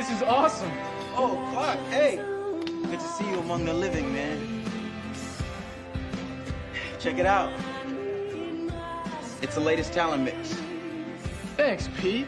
This is awesome. Oh, Clark, hey. Good to see you among the living, man. Check it out. It's the latest talent mix. Thanks, Pete.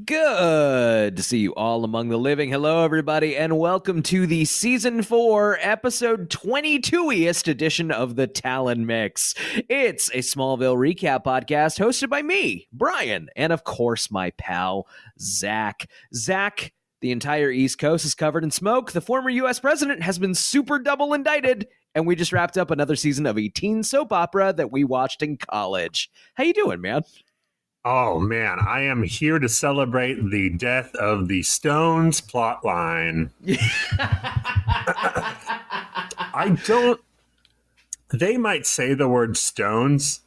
Good to see you all among the living. Hello, everybody, and welcome to the Season 4, Episode 22-iest edition of the Talon Mix. It's a Smallville recap podcast hosted by me, Brian, and of course, my pal, Zach. Zach, the entire East Coast is covered in smoke. The former U.S. president has been super double indicted, and we just wrapped up another season of a teen soap opera that we watched in college. How you doing, man? Oh, man, I am here to celebrate the death of the Stones plotline. They might say the word Stones.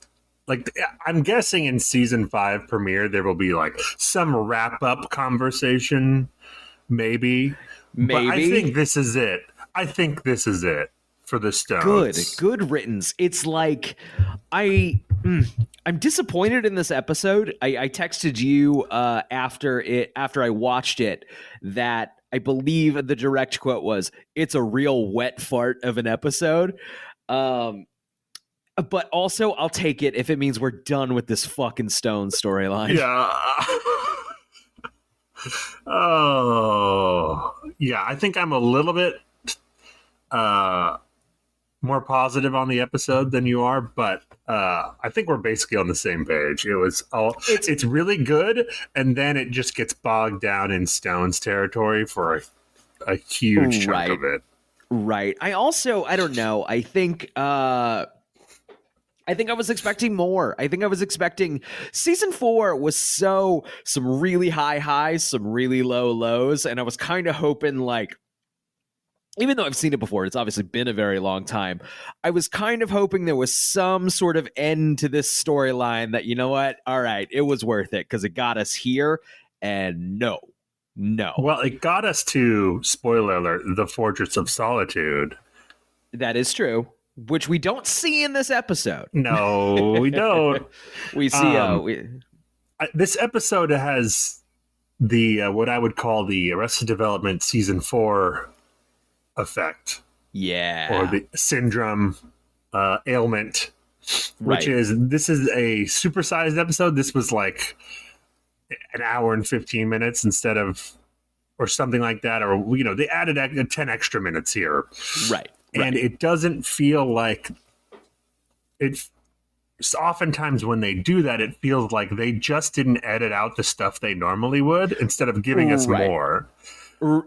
Like, I'm guessing in season 5 premiere, there will be like some wrap-up conversation, maybe. But I think this is it. For the Stones. Good riddance. It's like I'm disappointed in this episode. I texted you after I watched it that I believe the direct quote was, "It's a real wet fart of an episode." But also, I'll take it if it means we're done with this fucking Stone storyline. Yeah. Oh, yeah. I think I'm a little bit more positive on the episode than you are, but I think we're basically on the same page. It's really good, and then it just gets bogged down in Stone's territory for a huge chunk of it. Right. I don't know. I think I was expecting more. I think I was expecting season 4 was some really high highs, some really low lows, and I was kind of hoping, like, even though I've seen it before, it's obviously been a very long time, I was kind of hoping there was some sort of end to this storyline that, you know what? All right, it was worth it because it got us here, and no. Well, it got us to, spoiler alert, the Fortress of Solitude. That is true, which we don't see in this episode. No, we don't. We see... this episode has the what I would call the Arrested Development Season 4 effect. Yeah. Or the syndrome ailment, right. This is a supersized episode. This was like an hour and 15 minutes instead of, or something like that. Or, they added 10 extra minutes here. Right. And it doesn't feel like it's oftentimes when they do that, it feels like they just didn't edit out the stuff they normally would instead of giving us more.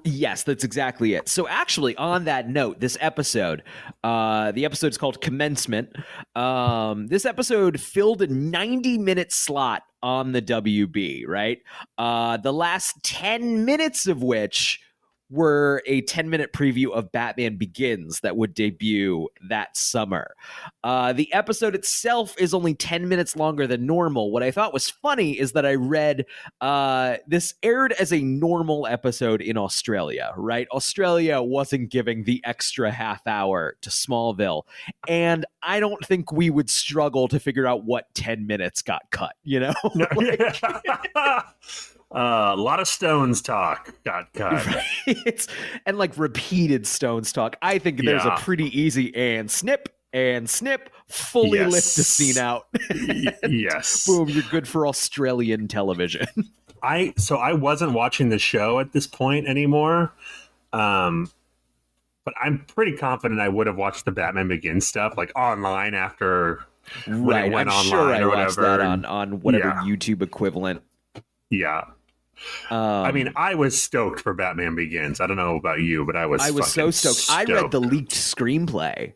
Yes, that's exactly it. So actually, on that note, this episode, the episode is called Commencement. This episode filled a 90-minute slot on the WB, right? The last 10 minutes of which were a 10-minute preview of Batman Begins that would debut that summer. The episode itself is only 10 minutes longer than normal. What I thought was funny is that I read this aired as a normal episode in Australia, right? Australia wasn't giving the extra half hour to Smallville. And I don't think we would struggle to figure out what 10 minutes got cut, A lot of Stones talk got cut. Right? And like repeated Stones talk. I think there's a pretty easy and snip, fully lift the scene out. Yes. Boom, you're good for Australian television. I wasn't watching the show at this point anymore. But I'm pretty confident I would have watched the Batman Begins stuff like online after when it went online sure or whatever. Watched that on whatever YouTube equivalent. Yeah. I mean, I was stoked for Batman Begins. I don't know about you, but I was so stoked. I read the leaked screenplay.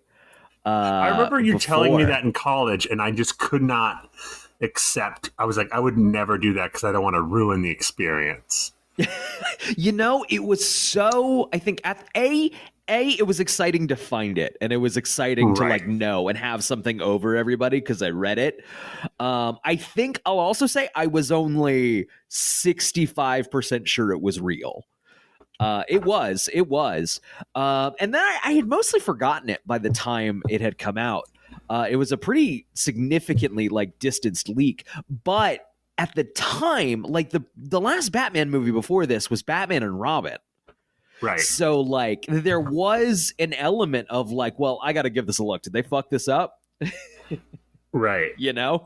I remember you telling me that in college, and I just could not accept. I was like, I would never do that because I don't want to ruin the experience. It was so, I think it was exciting to find it, and it was exciting to know and have something over everybody because I read it. I think I'll also say I was only 65% sure it was real. It was. And then I had mostly forgotten it by the time it had come out. It was a pretty significantly distanced leak, but at the time, like the last Batman movie before this was Batman and Robin. Right. So like there was an element of like, well, I got to give this a look. Did they fuck this up? Right. You know?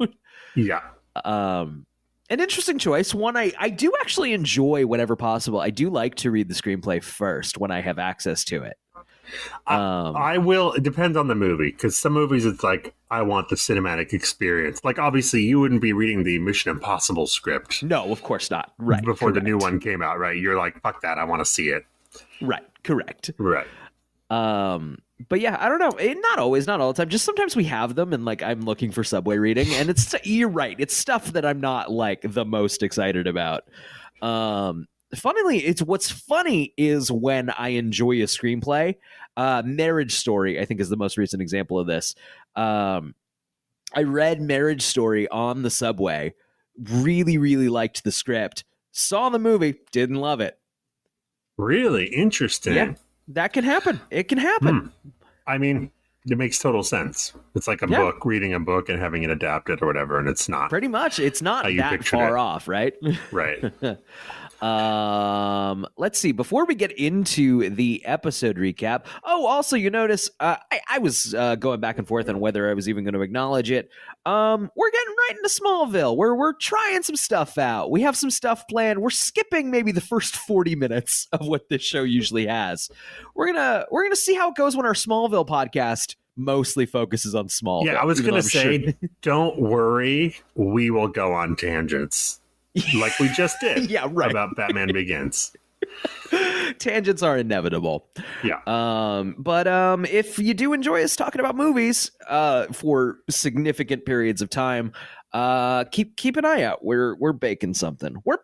Yeah. An interesting choice. One I do actually enjoy whenever possible. I do like to read the screenplay first when I have access to it. I will. It depends on the movie, because some movies it's like I want the cinematic experience. Like obviously, you wouldn't be reading the Mission Impossible script. No, of course not. Right. Before the new one came out, right? You're like, fuck that. I want to see it. Right. Correct. Right. But yeah, I don't know. Not always, not all the time. Just sometimes we have them, and like I'm looking for subway reading, and you're right. It's stuff that I'm not like the most excited about. Funnily, it's what's funny is when I enjoy a screenplay. Marriage Story, I think, is the most recent example of this. I read Marriage Story on the subway, really, really liked the script, saw the movie, didn't love it. Really interesting. Yeah, that can happen. It can happen. I mean, it makes total sense. It's like a book, reading a book and having it adapted or whatever, and it's not. Pretty much. It's not that far off, right? Right. Let's see. Before we get into the episode recap, also you notice I was going back and forth on whether I was even going to acknowledge it. We're getting right into Smallville. We're trying some stuff out. We have some stuff planned. We're skipping maybe the first 40 minutes of what this show usually has. We're gonna see how it goes when our Smallville podcast mostly focuses on Smallville. Yeah, I was gonna say, don't worry, we will go on tangents. Like we just did. Yeah, right. About Batman Begins. Tangents are inevitable. Yeah. But if you do enjoy us talking about movies for significant periods of time, keep an eye out. We're baking something. It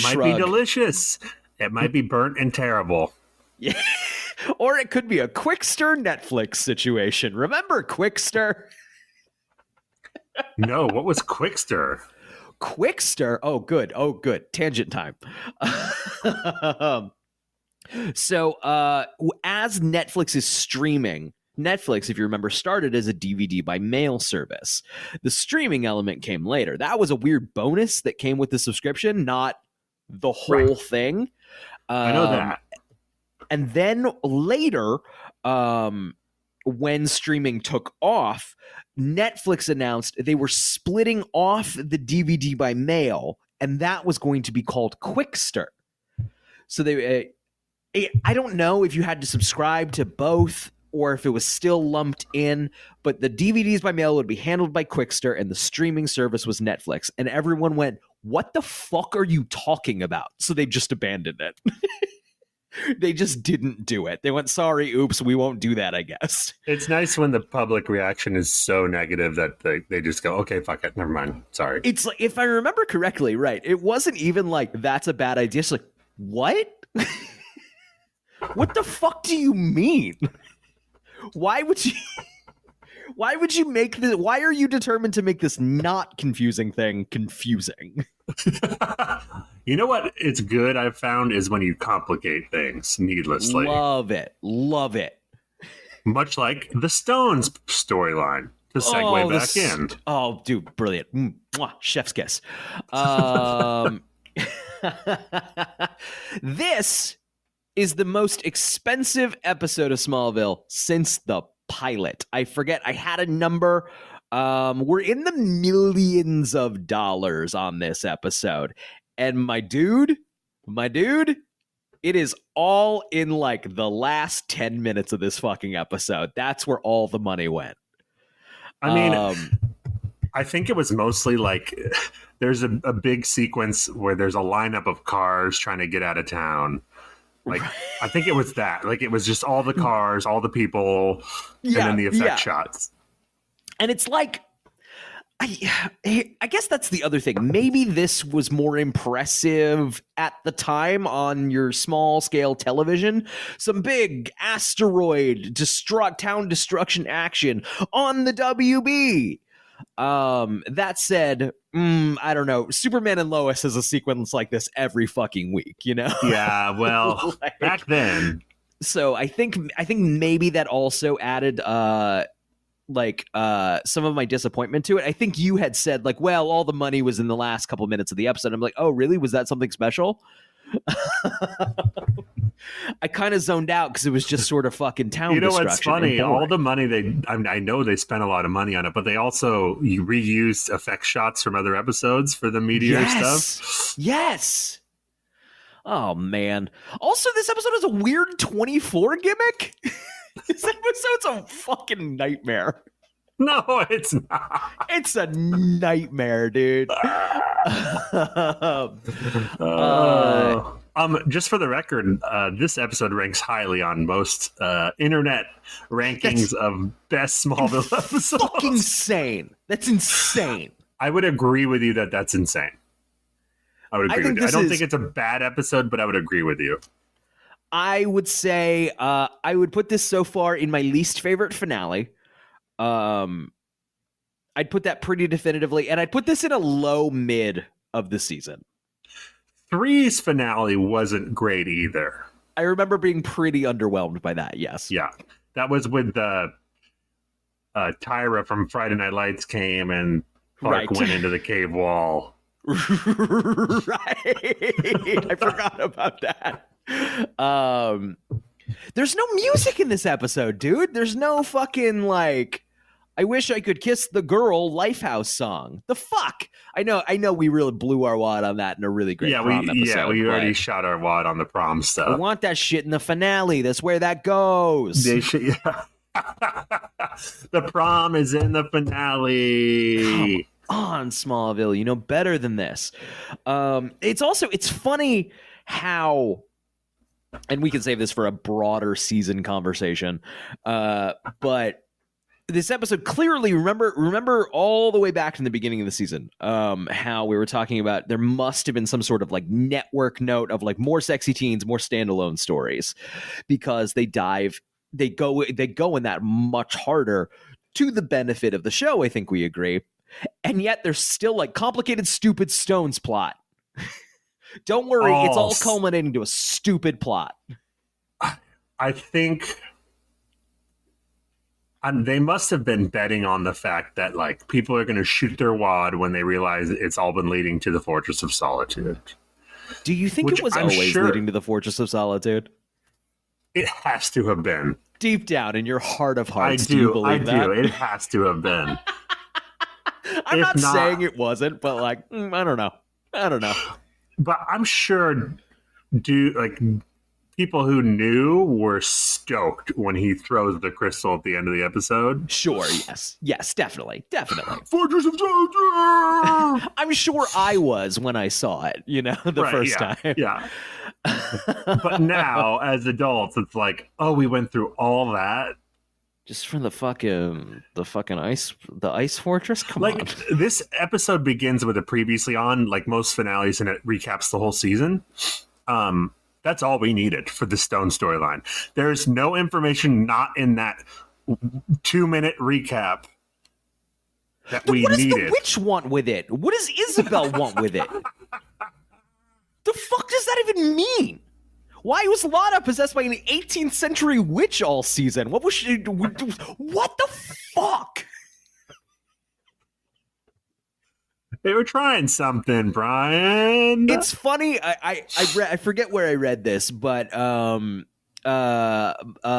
might be delicious. It might be burnt and terrible. Yeah. Or it could be a Quickster Netflix situation. Remember Quickster? No, what was Quickster? Quickster? Oh, good. Tangent time. So, as Netflix is streaming, Netflix, if you remember, started as a DVD by mail service. The streaming element came later. That was a weird bonus that came with the subscription, not the whole thing. I know that. And then later, when streaming took off, Netflix announced they were splitting off the DVD by mail, and that was going to be called Quickster. So I don't know if you had to subscribe to both or if it was still lumped in, but the DVDs by mail would be handled by Quickster, and the streaming service was Netflix. And everyone went, "What the fuck are you talking about?" So they just abandoned it. They just didn't do it. They went, sorry, oops, we won't do that, I guess. It's nice when the public reaction is so negative that they just go, okay, fuck it, never mind, sorry. It's like, if I remember correctly, right, it wasn't even like, that's a bad idea. It's like, what? What the fuck do you mean? Why would you make this? Why are you determined to make this not confusing thing confusing? You know what? It's good. I've found is when you complicate things needlessly. Love it. Much like the Stones storyline. To segue back in. Oh, dude, brilliant. Mwah, chef's kiss. This is the most expensive episode of Smallville since the pilot. I forget. I had a number. We're in the millions of dollars on this episode. And my dude, it is all in like the last 10 minutes of this fucking episode. That's where all the money went. I mean, I think it was mostly like there's a big sequence where there's a lineup of cars trying to get out of town. Like, I think it was that. Like, it was just all the cars, all the people, and then the effect shots. And it's like, I guess that's the other thing. Maybe this was more impressive at the time on your small scale television. Some big asteroid town destruction action on the WB. That said, I don't know. Superman and Lois has a sequence like this every fucking week, you know? Yeah, well, back then. So I think maybe that also added some of my disappointment to it. I think you had said like, well, all the money was in the last couple minutes of the episode. I'm like, oh, really? Was that something special? I kind of zoned out because it was just sort of fucking town destruction. What's funny? All the money I know they spent a lot of money on it, but they also reused effect shots from other episodes for the meteor stuff. Yes. Oh man. Also, this episode has a weird 24 gimmick. This episode's a fucking nightmare. No, it's not. It's a nightmare, dude. Just for the record, this episode ranks highly on most internet rankings of best Smallville episodes. Fucking insane. That's insane. I would agree with you that's insane. I would agree with you. I don't think it's a bad episode, but I would agree with you. I would say I would put this so far in my least favorite finale. I'd put that pretty definitively, and I'd put this in a low mid of the season. 3's finale wasn't great either. I remember being pretty underwhelmed by that, yes. Yeah. That was with Tyra from Friday Night Lights came and Clark went into the cave wall. Right. I forgot about that. There's no music in this episode, dude. There's no fucking like I wish I could kiss the girl Lifehouse song. The fuck? I know we really blew our wad on that in a really great prom episode. We already shot our wad on the prom stuff. I want that shit in the finale. That's where that goes. The prom is in the finale. Come on, Smallville. You know better than this. It's funny how, and we can save this for a broader season conversation, but this episode clearly, remember all the way back from the beginning of the season, how we were talking about there must have been some sort of like network note of like more sexy teens, more standalone stories, because they go in that much harder to the benefit of the show. I think we agree. And yet there's still like complicated, stupid Stones plot. Don't worry, it's all culminating to a stupid plot. I think they must have been betting on the fact that like people are going to shoot their wad when they realize it's all been leading to the Fortress of Solitude. Do you think it was always leading to the Fortress of Solitude? It has to have been. Deep down in your heart of hearts, do you believe that? I do. It has to have been. I'm not saying it wasn't, but like, I don't know. But I'm sure people who knew were stoked when he throws the crystal at the end of the episode. Sure, yes, definitely. Fortress of Solitude! I'm sure I was when I saw it, the first time. Yeah. But now, as adults, it's like, oh, we went through all that. Just from the ice fortress? Come on. This episode begins with a previously on, like most finales, and it recaps the whole season. That's all we needed for the Stone storyline. There's no information not in that 2-minute recap that we needed. What does the witch want with it? What does Isabel want with it? The fuck does that even mean? Why was Lana possessed by an 18th century witch all season? What was she? What the fuck? They were trying something, Brian. It's funny. I forget where I read this, but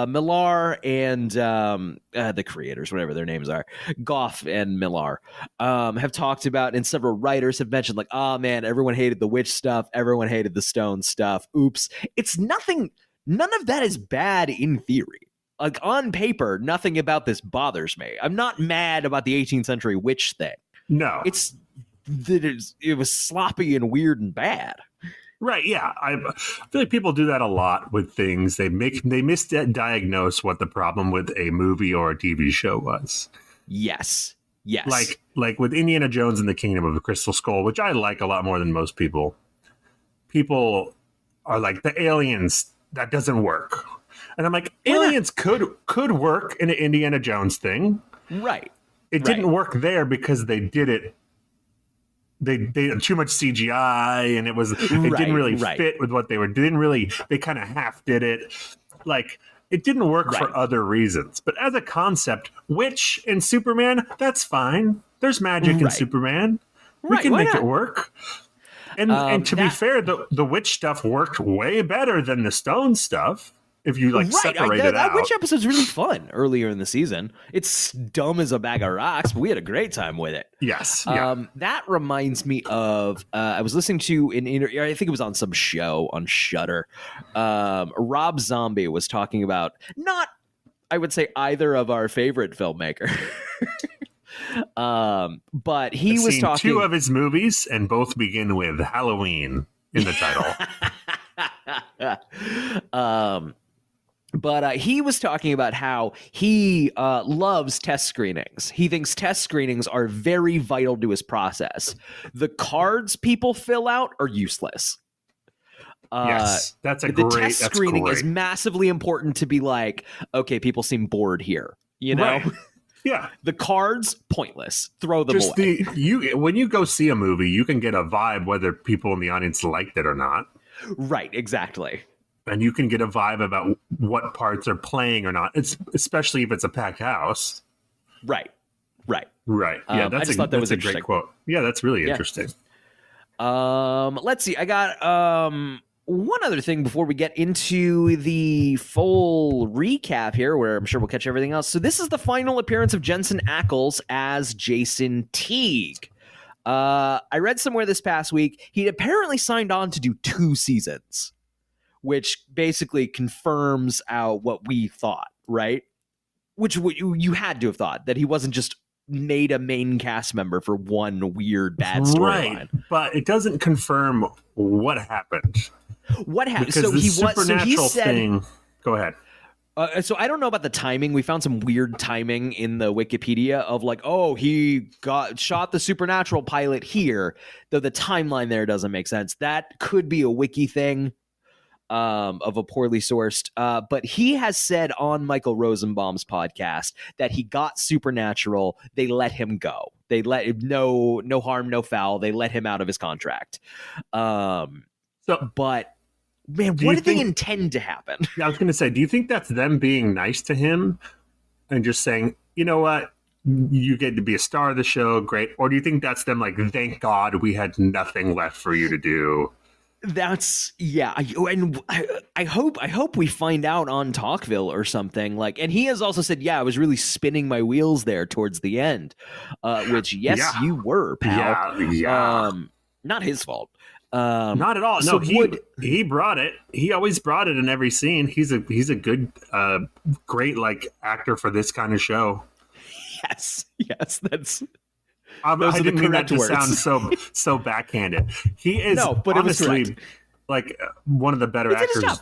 Millar and the creators, whatever their names are, Goff and Millar, have talked about, and several writers have mentioned, like, oh man, everyone hated the witch stuff, everyone hated the stone stuff. Oops. It's nothing. None of that is bad in theory. Like on paper, nothing about this bothers me. I'm not mad about the 18th century witch thing. No, it's that it was sloppy and weird and bad. Right, yeah. I feel like people do that a lot with things. They misdiagnose what the problem with a movie or a TV show was. Yes. Like with Indiana Jones and the Kingdom of the Crystal Skull, which I like a lot more than most people. People are like, the aliens, that doesn't work. And I'm like, aliens could work in an Indiana Jones thing. Right. It didn't work there because they did it. They had too much CGI, and it didn't really fit with what they were. They kind of half did it. Like It didn't work for other reasons. But as a concept, Witch and Superman, that's fine. There's magic in Superman. We can make it work. And to be fair, the Witch stuff worked way better than the Stone stuff. If you separate it out. That Witch episode's really fun earlier in the season. It's dumb as a bag of rocks, but we had a great time with it. Yes. That reminds me of I was listening to I think it was on some show on Shudder. Rob Zombie was talking about not, I would say, either of our favorite filmmaker. But he was talking 2 of his movies, and both begin with Halloween in the title. But he was talking about how he loves test screenings. He thinks test screenings are very vital to his process. The cards people fill out are useless. Yes, that's the test screening is massively important to be like, okay, people seem bored here. You know? Right. Yeah. The cards, pointless. Throw them away. When you go see a movie, you can get a vibe whether people in the audience liked it or not. Right, exactly. And you can get a vibe about what parts are playing or not. It's especially if it's a packed house. Right. Yeah, that's a great quote. Yeah, that's really interesting. Let's see. I got one other thing before we get into the full recap here, where I'm sure we'll catch everything else. So this is the final appearance of Jensen Ackles as Jason Teague. I read somewhere this past week he'd apparently signed on to do 2 seasons, which basically confirms out what we thought, right? Which you had to have thought, that he wasn't just made a main cast member for one weird bad storyline. Right, but it doesn't confirm what happened. What happened? Because the supernatural thing. Go ahead. So I don't know about the timing. We found some weird timing in the Wikipedia of like, oh, he shot the Supernatural pilot here, though the timeline there doesn't make sense. That could be a wiki thing of a poorly sourced. But he has said on Michael Rosenbaum's podcast that he got Supernatural. They let him go. They let him, no harm, no foul. They let him out of his contract. But man, what did they intend to happen? I was going to say, do you think that's them being nice to him and just saying, you know what, you get to be a star of the show, great? Or do you think that's them like, thank God we had nothing left for you to do? That's I hope we find out on Talkville or something like. And he has also said, I was really spinning my wheels there towards the end, which you were, pal. Yeah. Not his fault. Not at all. No, he brought it. He always brought it in every scene. He's a good, great actor for this kind of show. Yes, that's. I didn't mean that to sound so backhanded. He is but honestly one of the better actors,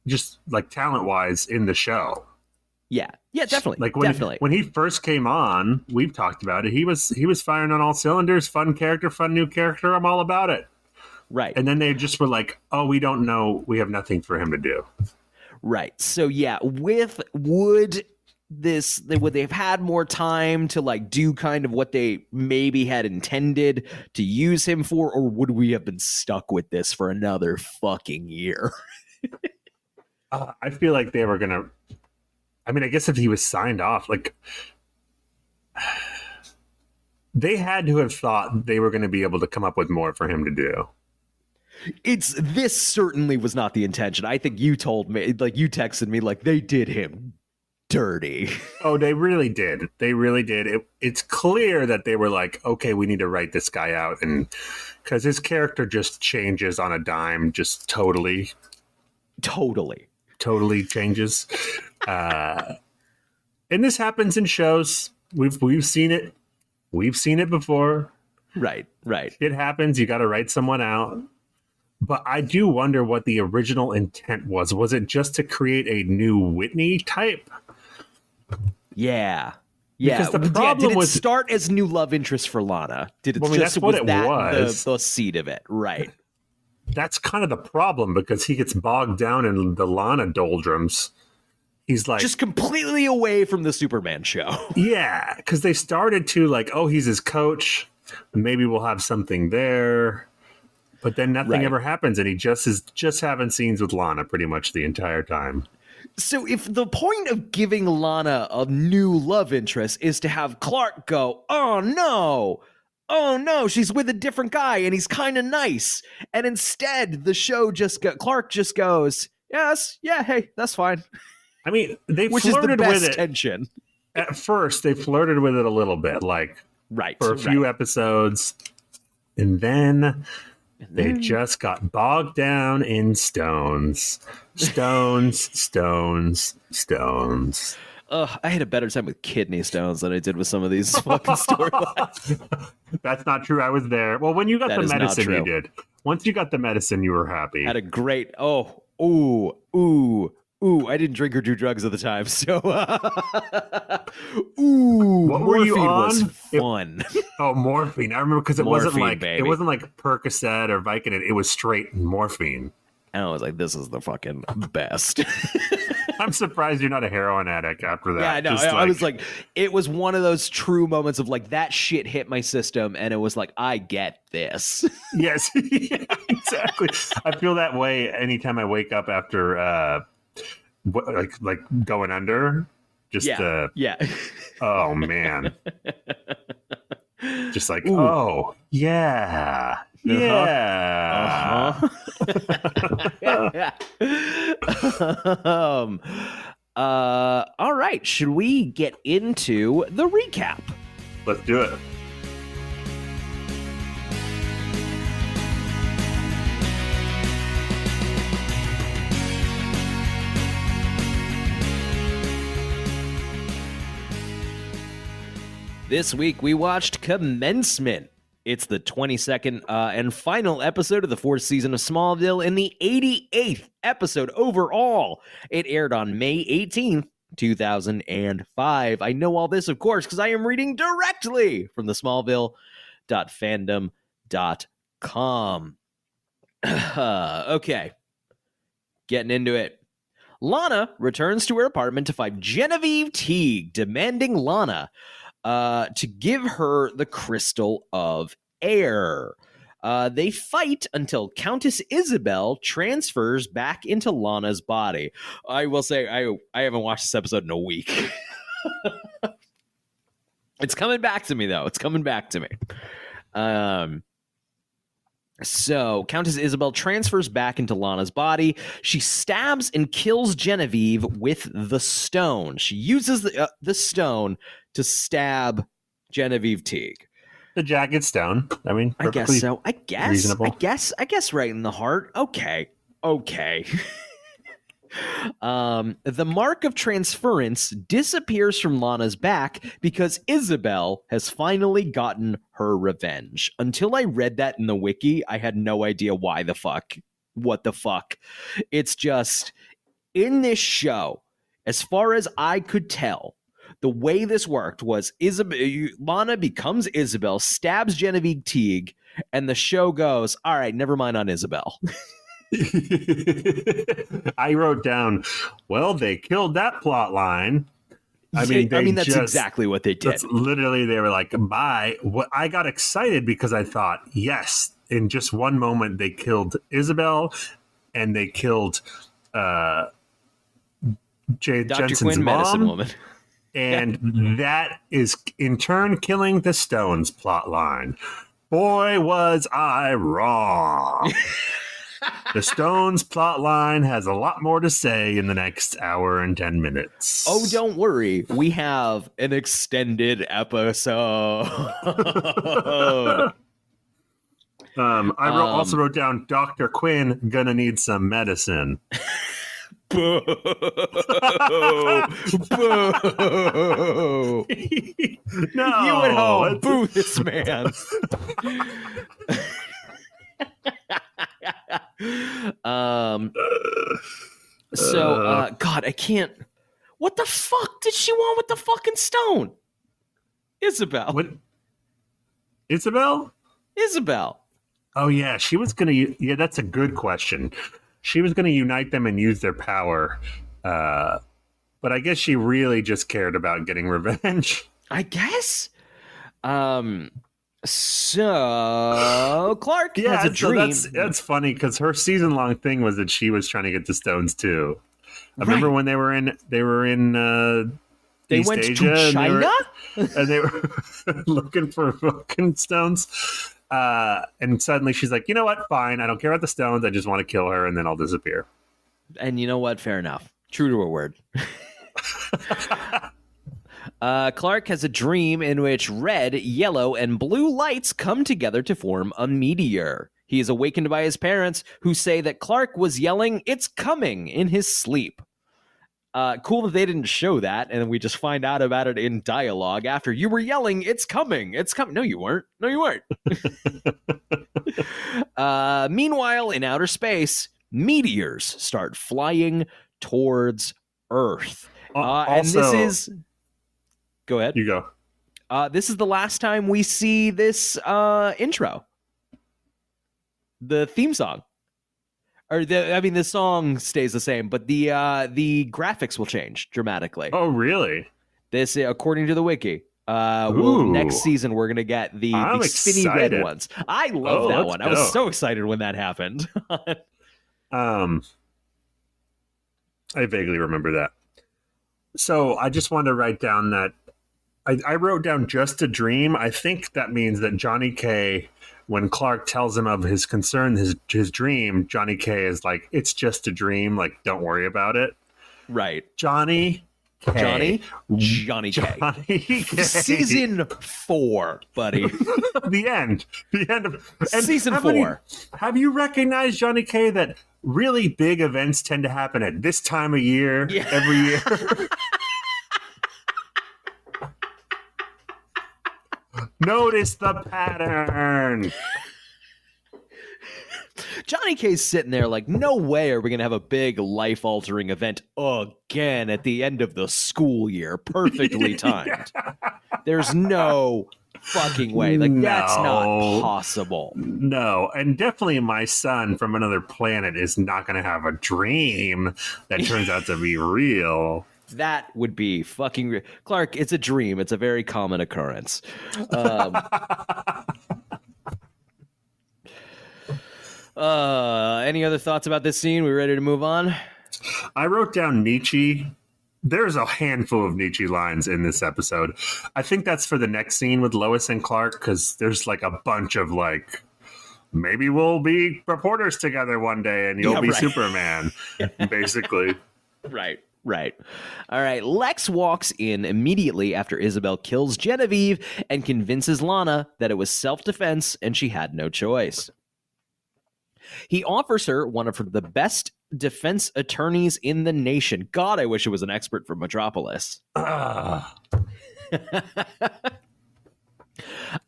just talent wise in the show. Yeah, definitely. When he first came on, we've talked about it. He was firing on all cylinders. Fun character, fun new character. I'm all about it. Right. And then they just were like, oh, we don't know. We have nothing for him to do. Right. So, would they have had more time to do kind of what they maybe had intended to use him for, or would we have been stuck with this for another fucking year? I feel like they were going to, I guess if he was signed off, they had to have thought they were going to be able to come up with more for him to do. This certainly was not the intention. I think you told me, you texted me, they did him dirty. Oh, they really did. They really did. It's clear that they were like, okay, we need to write this guy out, and because his character just changes on a dime, just totally changes. And this happens in shows. We've seen it. We've seen it before. Right. It happens. You got to write someone out. But I do wonder what the original intent was. Was it just to create a new Whitney type? Yeah. Because the problem was, did it start as new love interest for Lana? Did it that's what it was. The seed of it, right? That's kind of the problem, because he gets bogged down in the Lana doldrums. He's just completely away from the Superman show. Yeah, because they started to he's his coach. Maybe we'll have something there. But then nothing ever happens, and he just is having scenes with Lana pretty much the entire time. So if the point of giving Lana a new love interest is to have Clark go, oh no, she's with a different guy and he's kind of nice. And instead the show Clark just goes, yes, yeah, hey, that's fine. I mean, they Which is the flirted best with it. tension. At first, they flirted with it a little bit, like for a few episodes. And then they just got bogged down in stones. Stones. I had a better time with kidney stones than I did with some of these fucking storylines. That's not true. I was there. Well, when you got That the is not medicine, true. you did. Once you got the medicine, you were happy. Had a great, I didn't drink or do drugs at the time, so What were you morphine on? was fun. Morphine. I remember because it wasn't Morphine, like baby. it wasn't like Percocet or Vicodin. It was straight morphine. And I was like, this is the fucking best. I'm surprised you're not a heroin addict after that. Yeah, I know. I was like, it was one of those true moments of like that shit hit my system, and it was like, I get this. Yes, yeah, exactly. I feel that way anytime I wake up after like going under. Just yeah. Oh man. Just like, oh yeah. Yeah. All right. Should we get into the recap? Let's do it. This week we watched Commencement. It's the 22nd and final episode of the 4th season of Smallville and the 88th episode overall. It aired on May 18th, 2005. I know all this, of course, because I am reading directly from the Smallville.fandom.com. Okay, getting into it. Lana returns to her apartment to find Genevieve Teague demanding Lana to give her the Crystal of Air. They fight until Countess Isabel transfers back into Lana's body. I will say, I haven't watched this episode in a week. It's coming back to me, though. It's coming back to me. So Countess Isabel transfers back into Lana's body. She stabs and kills Genevieve with the stone. She uses the stone to stab Genevieve Teague. The jagged stone. I mean, I guess so. I guess. Reasonable. I guess right in the heart. Okay. The mark of transference disappears from Lana's back because Isabel has finally gotten her revenge. Until I read that in the wiki, I had no idea what the fuck. It's just, in this show, as far as I could tell, the way this worked was Lana becomes Isabel, stabs Genevieve Teague, and the show goes, all right, never mind on Isabel. I wrote down, well, they killed that plot line. I mean, that's exactly what they did. That's literally, they were like, bye. What I got excited because I thought, yes, in just one moment, they killed Isabel and they killed Dr. Jensen's Quinn, mom. medicine woman. And that is in turn killing the Stones plot line. Boy, was I wrong. The Stones plot line has a lot more to say in the next hour and 10 minutes. Oh, don't worry. We have an extended episode. I also wrote down Dr. Quinn gonna need some medicine. Boo! Boo! No, You at home, boo this man. God, I can't. What the fuck did she want with the fucking stone? Isabel. What? Isabel? Oh yeah, she was gonna. Yeah, that's a good question. She was gonna unite them and use their power, but I guess she really just cared about getting revenge. I guess. So Clark has a dream. That's funny because her season-long thing was that she was trying to get the Stones too. Remember when they were in They East went Asia to China? and they were looking for fucking stones. And suddenly she's like, you know what? Fine. I don't care about the stones. I just want to kill her and then I'll disappear. And you know what? Fair enough. True to her word. Clark has a dream in which red, yellow, and blue lights come together to form a meteor. He is awakened by his parents, who say that Clark was yelling, "It's coming," in his sleep. Cool that they didn't show that, and we just find out about it in dialogue after. You were yelling, "It's coming, it's coming." No, you weren't. No, you weren't. Meanwhile, in outer space, meteors start flying towards Earth. And this is... Go ahead. You go. This is the last time we see this intro. The theme song. The song stays the same, but the graphics will change dramatically. Oh, really? This, according to the wiki. Next season, we're going to get the spinny red ones. I love that one. I was so excited when that happened. I vaguely remember that. So I just wanted to write down that I wrote down just a dream. I think that means that Johnny K, when Clark tells him of his concern, his dream, Johnny K is like, it's just a dream. Like, don't worry about it. Right. Johnny K. Johnny K. Season 4, buddy. The end. Season 4. Have you recognized, Johnny K, that really big events tend to happen at this time of year every year? Notice the pattern. Johnny K's sitting there like, no way are we going to have a big life-altering event again at the end of the school year. Perfectly timed. There's no fucking way. Like, that's not possible. No, and definitely my son from another planet is not going to have a dream that turns out to be real. That would be fucking real. Clark, it's a dream. It's a very common occurrence. Any other thoughts about this scene? We ready to move on? I wrote down Nietzsche. There's a handful of Nietzsche lines in this episode. I think that's for the next scene with Lois and Clark, because there's like a bunch of like, maybe we'll be reporters together one day and you'll be Superman, basically. Right. All right. Lex walks in immediately after Isabel kills Genevieve and convinces Lana that it was self-defense and she had no choice. He offers her one of the best defense attorneys in the nation. God, I wish it was an expert from Metropolis. Or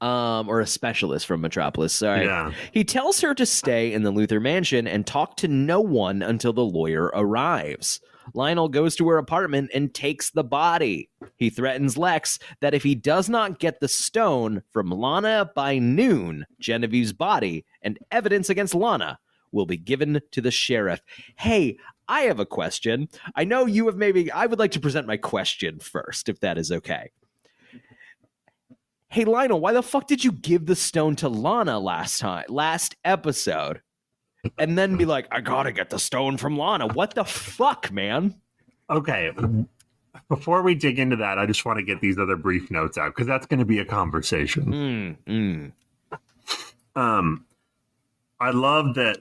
a specialist from Metropolis, sorry. Yeah. He tells her to stay in the Luthor mansion and talk to no one until the lawyer arrives. Lionel goes to her apartment and takes the body. He threatens Lex that if he does not get the stone from Lana by noon, Genevieve's body and evidence against Lana will be given to the sheriff. Hey, I have a question. I know you have I would like to present my question first, if that is okay. Hey, Lionel, why the fuck did you give the stone to Lana last episode? And then be like, I gotta get the stone from Lana. What the fuck, man? Okay. Before we dig into that, I just want to get these other brief notes out, because that's going to be a conversation. I love that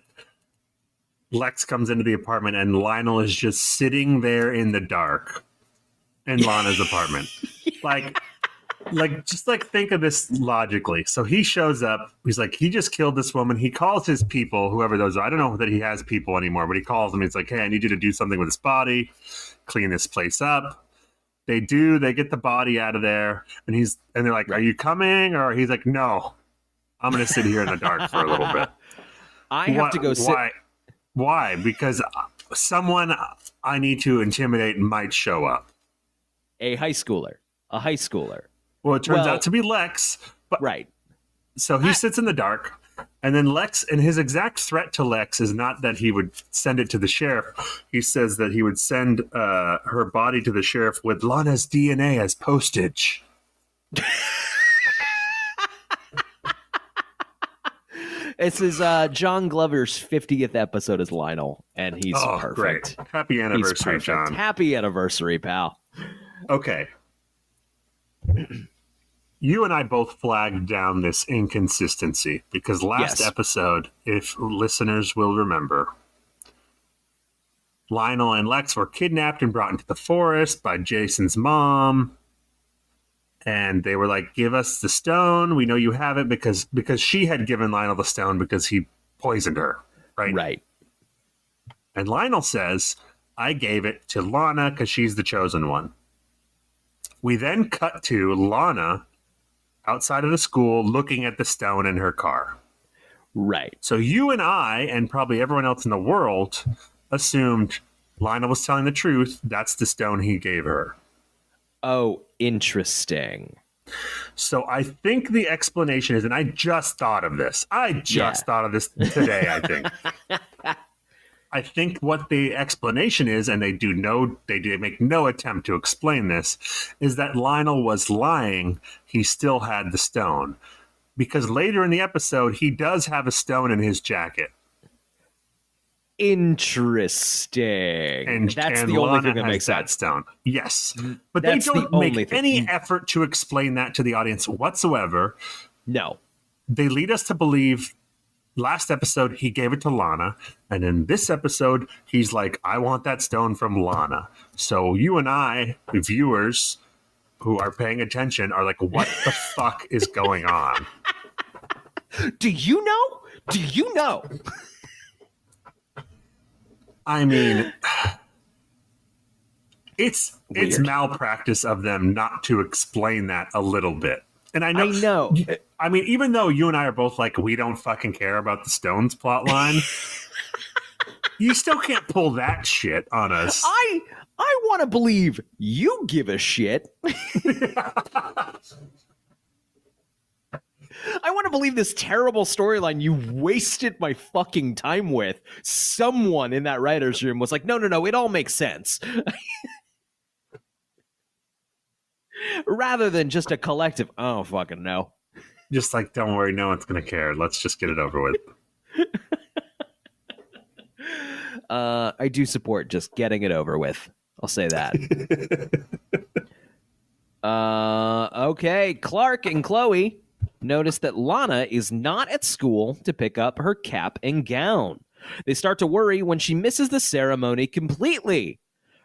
Lex comes into the apartment and Lionel is just sitting there in the dark in Lana's apartment. Just think of this logically. So he shows up. He's like, he just killed this woman. He calls his people, whoever those are. I don't know that he has people anymore, but he calls them. He's like, hey, I need you to do something with this body, clean this place up. They do. They get the body out of there, and they're like, are you coming? Or he's like, no, I'm going to sit here in the dark for a little bit. I have to go sit. Why? Because someone I need to intimidate might show up. A high schooler. Well, it turns out to be Lex. But, right. So he sits in the dark, and then Lex, and his exact threat to Lex is not that he would send it to the sheriff. He says that he would send her body to the sheriff with Lana's DNA as postage. This is John Glover's 50th episode as Lionel, and he's perfect. Great. Happy anniversary, John. Happy anniversary, pal. Okay. You and I both flagged down this inconsistency because last episode, if listeners will remember, Lionel and Lex were kidnapped and brought into the forest by Jason's mom. And they were like, give us the stone. We know you have it because she had given Lionel the stone because he poisoned her. Right. Right. And Lionel says, I gave it to Lana because she's the chosen one. We then cut to Lana outside of the school looking at the stone in her car. Right. So you and I, and probably everyone else in the world, assumed Lionel was telling the truth. That's the stone he gave her. Oh, interesting. So I think the explanation is, and I just thought of this. Thought of this today, I think. I think what the explanation is, and they make no attempt to explain this, is that Lionel was lying. He still had the stone. Because later in the episode, he does have a stone in his jacket. Interesting. And that's and the only Lana thing that has makes that sense. stone. Yes. But That's they don't the only make thing. any effort to explain that to the audience whatsoever. No. They lead us to believe last episode he gave it to Lana, and in this episode he's like, I want that stone from Lana. So you and I, the viewers who are paying attention, are like, what the fuck is going on? Do you know? Do you know? I mean, it's Weird. malpractice of them not to explain that a little bit. And I know. I mean, even though you and I are both like, we don't fucking care about the Stones plot line, you still can't pull that shit on us. I want to believe you give a shit. I want to believe this terrible storyline you wasted my fucking time with. Someone in that writer's room was like, no, it all makes sense. Rather than just a collective, oh, fucking no. Just like, don't worry, no one's going to care. Let's just get it over with. I do support just getting it over with. I'll say that. Okay, Clark and Chloe notice that Lana is not at school to pick up her cap and gown. They start to worry when she misses the ceremony completely.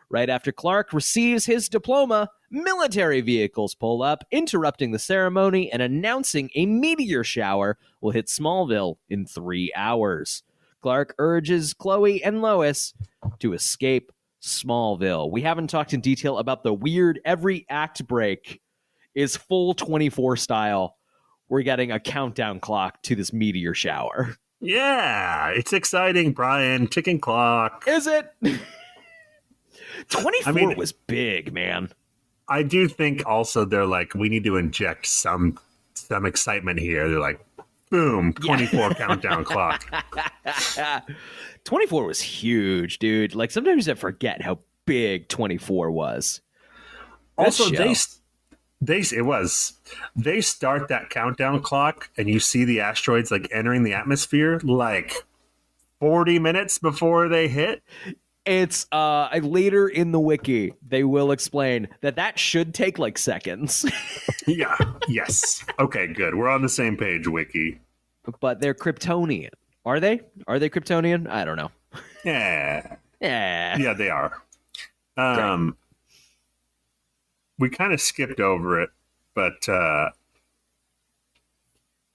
Right after Clark receives his diploma, military vehicles pull up, interrupting the ceremony and announcing a meteor shower will hit Smallville in 3 hours. Clark urges Chloe and Lois to escape Smallville. We haven't talked in detail about the weird every act break is full 24 style. We're getting a countdown clock to this meteor shower. Yeah, it's exciting, Brian. Ticking clock. Is it? 24 was big, man. I do think also they're like, we need to inject some excitement here. They're like, boom, 24 countdown clock. 24 was huge, dude. Like, sometimes I forget how big 24 was. Also, they start that countdown clock and you see the asteroids like entering the atmosphere like 40 minutes before they hit. It's later in the wiki they will explain that should take like seconds. Yeah. Yes. Okay, good. We're on the same page, wiki. But they're Kryptonian. Are they? Are they Kryptonian? I don't know. Yeah. Yeah, they are. We kind of skipped over it, but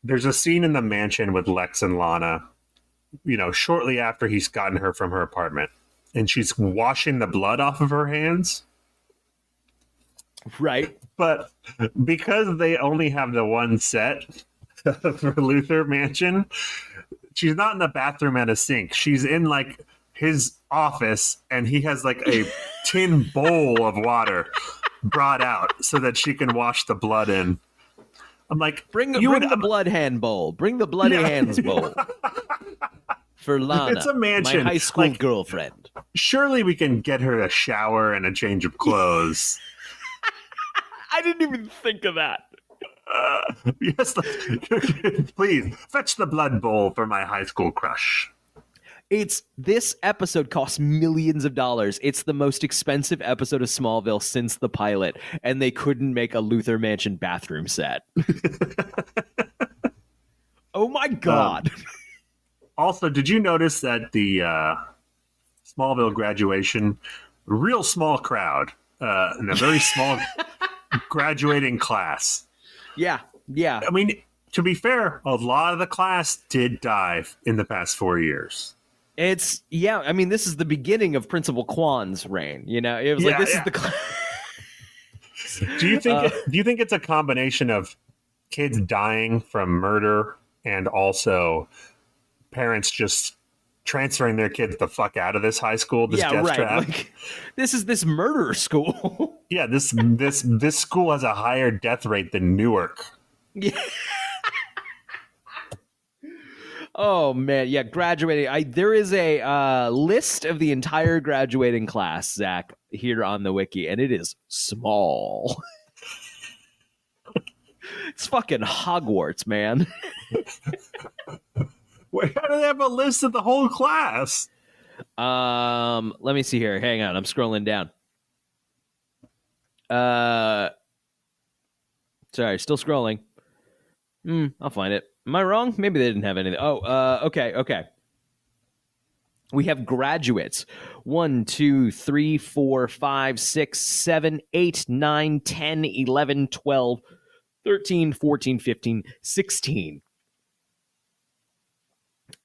there's a scene in the mansion with Lex and Lana, shortly after he's gotten her from her apartment, and she's washing the blood off of her hands. Right. But because they only have the one set for Luthor Mansion, she's not in the bathroom at a sink. She's in like his office, and he has like a tin bowl of water brought out so that she can wash the blood in. I'm like, bring the blood hand bowl. Bring the bloody hands bowl. For Lana, it's a mansion. My high school girlfriend. Surely we can get her a shower and a change of clothes. I didn't even think of that. Yes, please fetch the blood bowl for my high school crush. This episode costs millions of dollars. It's the most expensive episode of Smallville since the pilot, and they couldn't make a Luthor Mansion bathroom set. Oh my god. Also, did you notice that the Smallville graduation, real small crowd, and a very small graduating class? Yeah. I mean, to be fair, a lot of the class did die in the past 4 years. This is the beginning of Principal Kwan's reign. You know, it was like, this is the class. Do you think it's a combination of kids dying from murder and also parents just transferring their kids the fuck out of this high school, this death trap? Like, this is this murder school. Yeah, this school has a higher death rate than Newark. Yeah. Oh man, yeah, graduating. There is a list of the entire graduating class, Zach, here on the wiki, and it is small. It's fucking Hogwarts, man. Wait, how do they have a list of the whole class? Let me see here. Hang on, I'm scrolling down. Sorry, still scrolling. I'll find it. Am I wrong? Maybe they didn't have anything. Okay. We have graduates. 1, 2, 3, 4, 5, 6, 7, 8, 9, 10, 11, 12, 13, 14, 15, 16.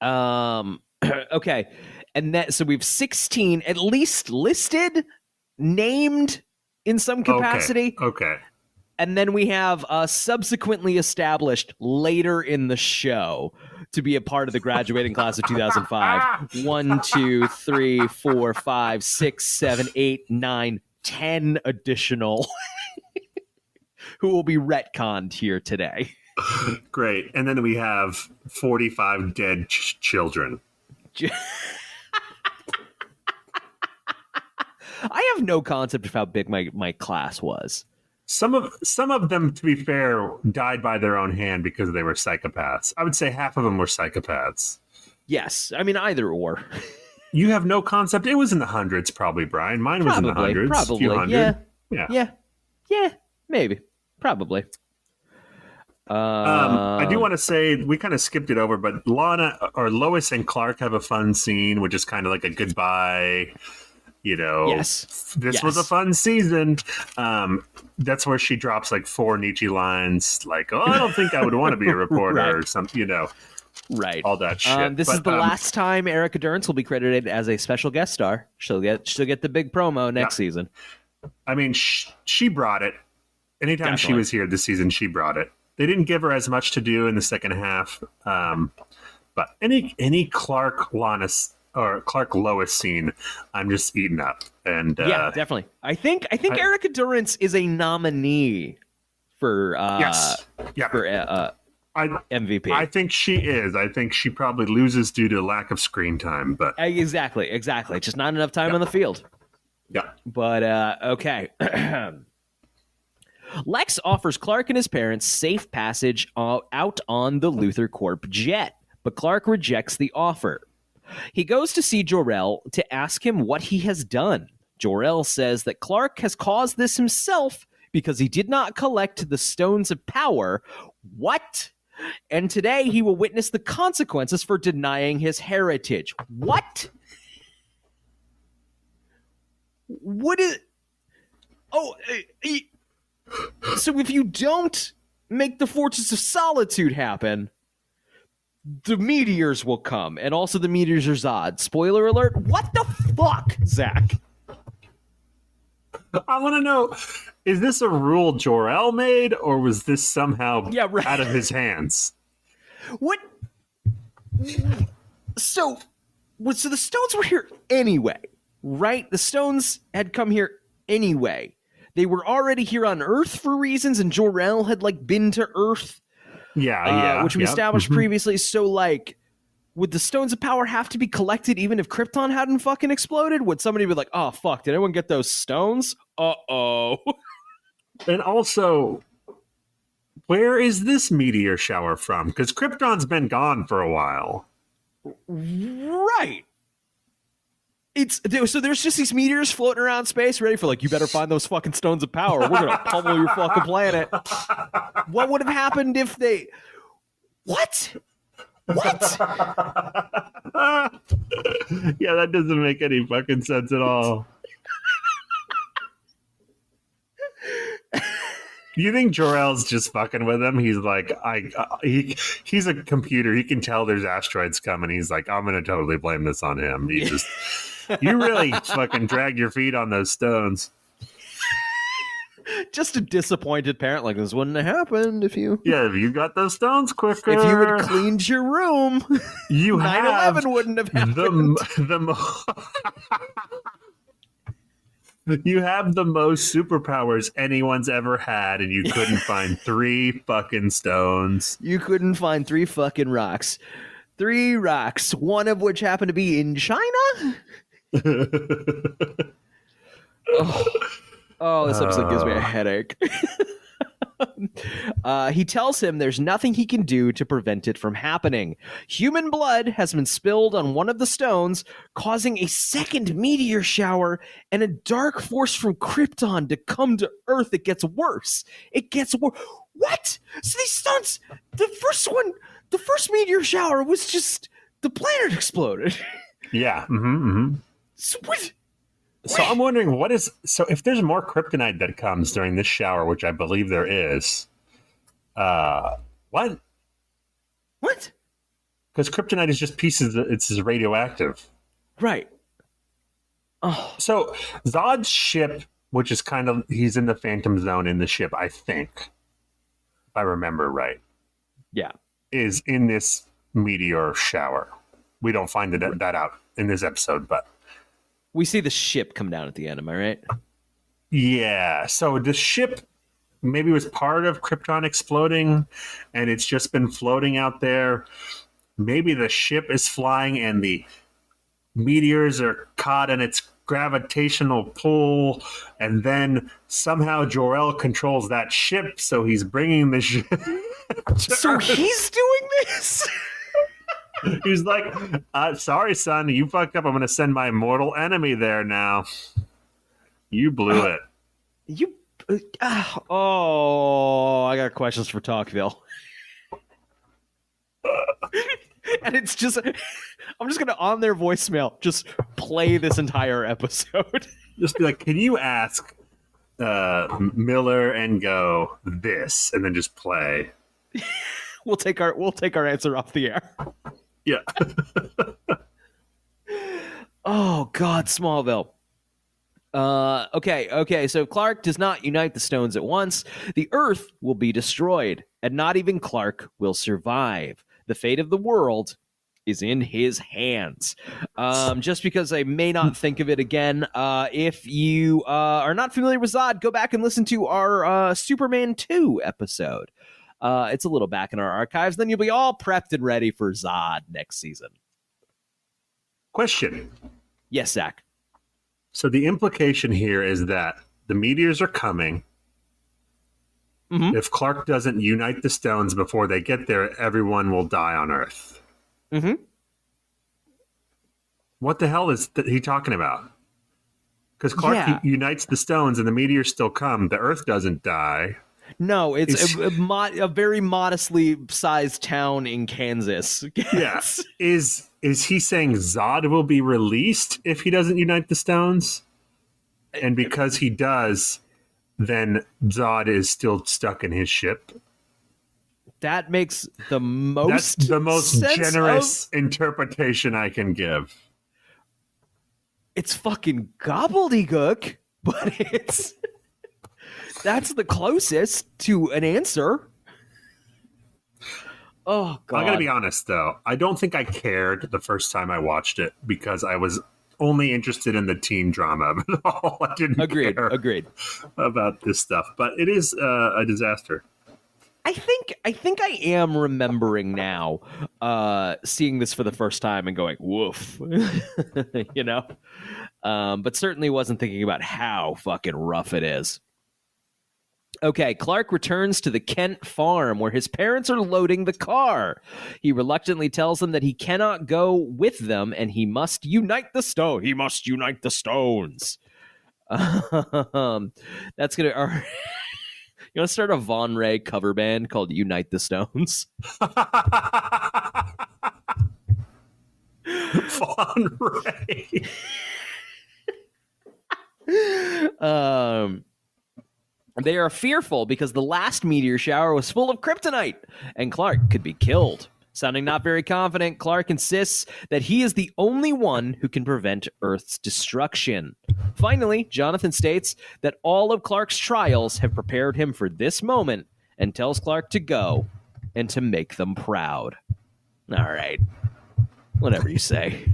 Okay. And so we have 16 at least listed, named in some capacity. Okay. And then we have subsequently established later in the show to be a part of the graduating class of 2005. 1, 2, 3, 4, 5, 6, 7, 8, 9, 10 additional who will be retconned here today. Great. And then we have 45 dead children. I have no concept of how big my class was. Some of them, to be fair, died by their own hand because they were psychopaths. I would say half of them were psychopaths. Yes. I mean, either or. You have no concept. It was in the hundreds, probably, Brian. Mine was in the hundreds. Probably. Few hundred. Yeah. Maybe. Probably. I do want to say we kind of skipped it over, but Lois and Clark have a fun scene, which is kind of like a goodbye. You know, this was a fun season. That's where she drops like 4 Nietzsche lines, like, "Oh, I don't think I would want to be a reporter," right. or something. You know, right? All that shit. This is the last time Erica Durance will be credited as a special guest star. She'll get the big promo next season. I mean, she brought it. Anytime she was here this season, she brought it. They didn't give her as much to do in the second half, but any Clark Lois scene, I'm just eating up. And yeah, definitely. I think Erica Durance is a nominee for for MVP. I think she is. I think she probably loses due to lack of screen time. But exactly, just not enough time on the field. Yeah. But okay. Lex offers Clark and his parents safe passage out on the Luthor Corp jet, but Clark rejects the offer. He goes to see Jor-El to ask him what he has done. Jor-El says that Clark has caused this himself because he did not collect the Stones of Power. What? And today he will witness the consequences for denying his heritage. What? What is... Oh, so if you don't make the Fortress of Solitude happen, the meteors will come, and also the meteors are Zod. Spoiler alert. What the fuck, Zach? I want to know, is this a rule Jor-El made, or was this somehow out of his hands? What? So the Stones were here anyway, right? The Stones had come here anyway. They were already here on Earth for reasons, and Jor-El had been to Earth. Which we established previously. So, would the Stones of Power have to be collected even if Krypton hadn't fucking exploded? Would somebody be like, "Oh fuck, did anyone get those stones?" Uh-oh. And also, Where is this meteor shower from? Because Krypton's been gone for a while. Right. So there's just these meteors floating around space ready for, like, you better find those fucking stones of power. We're going to pummel your fucking planet. What would have happened if they... What? Yeah, that doesn't make any fucking sense at all. You think Jor-El's just fucking with him? He's like, he's a computer. He can tell there's asteroids coming. He's like, I'm gonna totally blame this on him. You really fucking dragged your feet on those stones. Just a disappointed parent, like, this wouldn't have happened if you... Yeah, if you got those stones quicker. If you had cleaned your room, you 9/11 wouldn't have happened. You have the most superpowers anyone's ever had, and you couldn't find 3 fucking stones. You couldn't find 3 fucking rocks. 3 rocks, one of which happened to be in China? Oh, this episode gives me a headache. He tells him there's nothing he can do to prevent it from happening. Human blood has been spilled on one of the stones, causing a second meteor shower and a dark force from Krypton to come to Earth. It gets worse. What? So these stones, the first meteor shower was just the planet exploded. Yeah. Mm-hmm. So what? So I'm wondering so if there's more kryptonite that comes during this shower, which I believe there is, what? What? Because kryptonite is just pieces, it's radioactive. Right. Oh. So Zod's ship, which is he's in the Phantom Zone in the ship, I think, if I remember right. Yeah. Is in this meteor shower. We don't find that out in this episode, but... We see the ship come down at the end, am I right? Yeah. So the ship maybe was part of Krypton exploding, and it's just been floating out there. Maybe the ship is flying, and the meteors are caught in its gravitational pull, and then somehow Jor-El controls that ship, so he's bringing the ship. So he's doing this? He's like, sorry, son, you fucked up. I'm going to send my mortal enemy there now. You blew it. I got questions for Talkville. And it's just, I'm just going to, on their voicemail, just play this entire episode. Just be like, can you ask Miller and Go this? And then just play. We'll take our answer off the air. Yeah. Oh God, Smallville. Okay. So Clark does not unite the stones at once. The Earth will be destroyed, and not even Clark will survive. The fate of the world is in his hands. Just because I may not think of it again, if you are not familiar with Zod, go back and listen to our Superman 2 episode. It's a little back in our archives. Then you'll be all prepped and ready for Zod next season. Question. Yes, Zach. So the implication here is that the meteors are coming. Mm-hmm. If Clark doesn't unite the stones before they get there, everyone will die on Earth. Mm-hmm. What the hell is he talking about? Because Clark unites the stones and the meteors still come. The Earth doesn't die. No, it's a very modestly sized town in Kansas. Yes. Is he saying Zod will be released if he doesn't unite the stones? And because he does, then Zod is still stuck in his ship? That makes the most That's the most generous interpretation I can give. It's fucking gobbledygook, but that's the closest to an answer. Oh, God. I gotta be honest, though. I don't think I cared the first time I watched it because I was only interested in the teen drama of it all. I didn't care about this stuff. But it is a disaster. I think I am remembering now seeing this for the first time and going, woof. You know? But certainly wasn't thinking about how fucking rough it is. Okay, Clark returns to the Kent farm where his parents are loading the car. He reluctantly tells them that he cannot go with them and he must unite the stone. He must unite the stones. That's gonna. You want to start a Von Ray cover band called Unite the Stones? Von Ray. They are fearful because the last meteor shower was full of kryptonite and Clark could be killed. Sounding not very confident, Clark insists that he is the only one who can prevent Earth's destruction. Finally, Jonathan states that all of Clark's trials have prepared him for this moment and tells Clark to go and to make them proud. All right. Whatever you say.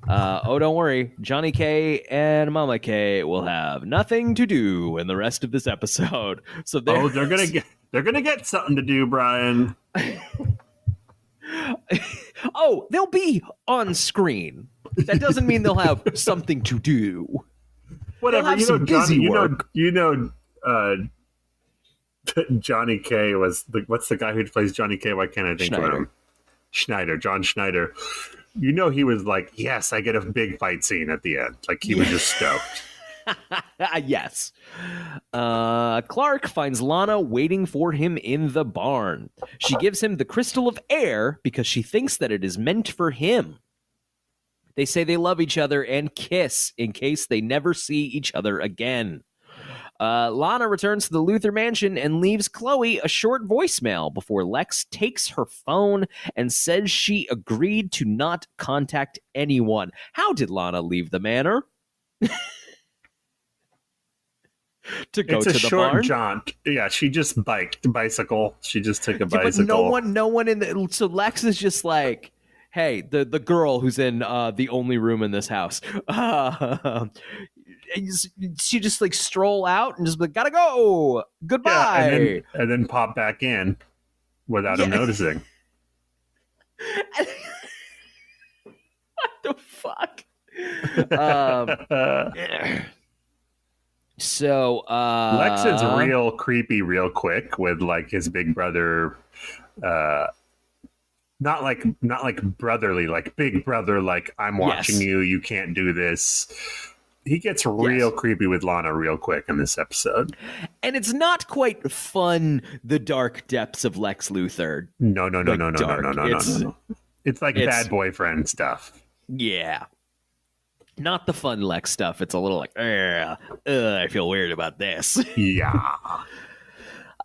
Don't worry. Johnny K and Mama K will have nothing to do in the rest of this episode. So they're gonna get something to do, Brian. They'll be on screen. That doesn't mean they'll have something to do. Whatever. Johnny K was what's the guy who plays Johnny K? Why can't I think of him? John Schneider. You know, he was like, yes, I get a big fight scene at the end. Like, he was just stoked. Yes. Clark finds Lana waiting for him in the barn. She gives him the crystal of air because she thinks that it is meant for him. They say they love each other and kiss in case they never see each other again. Lana returns to the Luthor mansion and leaves Chloe a short voicemail before Lex takes her phone and says she agreed to not contact anyone. How did Lana leave the manor? To go to the barn? It's a short jaunt. Yeah, she just bicycle. She just took a bicycle. But no one in the... So Lex is just like, hey, the girl who's in the only room in this house. She just like stroll out and just like, gotta go. Goodbye. Yeah, and then pop back in without him noticing. What the fuck? So Lex is real creepy real quick with like his big brother, not like brotherly, like big brother, like I'm watching you, you can't do this. He gets real creepy with Lana real quick in this episode. And it's not quite fun, the dark depths of Lex Luthor. No. It's like bad boyfriend stuff. Yeah. Not the fun Lex stuff. It's a little like, I feel weird about this. Yeah.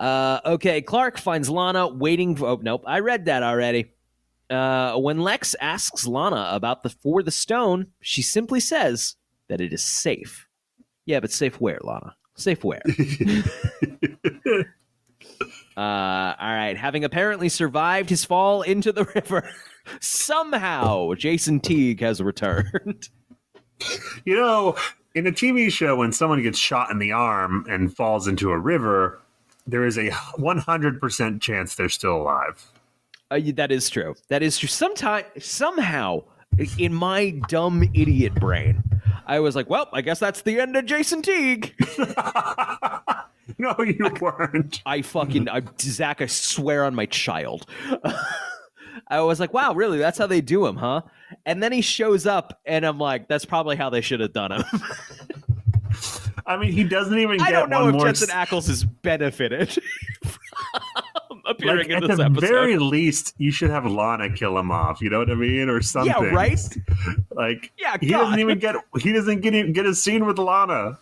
Okay, Clark finds Lana waiting for... Oh, nope, I read that already. When Lex asks Lana about the stone, she simply says that it is safe. Yeah, but safe where, Lana? Safe where? All right. Having apparently survived his fall into the river, somehow Jason Teague has returned. You know, in a TV show, when someone gets shot in the arm and falls into a river, there is a 100% chance they're still alive. That is true. That is true. Somehow, in my dumb idiot brain, I was like, well, I guess that's the end of Jason Teague. No, you weren't. Zach, I swear on my child. I was like, wow, really? That's how they do him, huh? And then he shows up, and I'm like, that's probably how they should have done him. I mean, he doesn't even get I don't know one if more... Jensen Ackles has benefited from appearing in this episode. At the very least, you should have Lana kill him off. You know what I mean? Or something. Yeah, right? Like, yeah, he doesn't get a scene with Lana.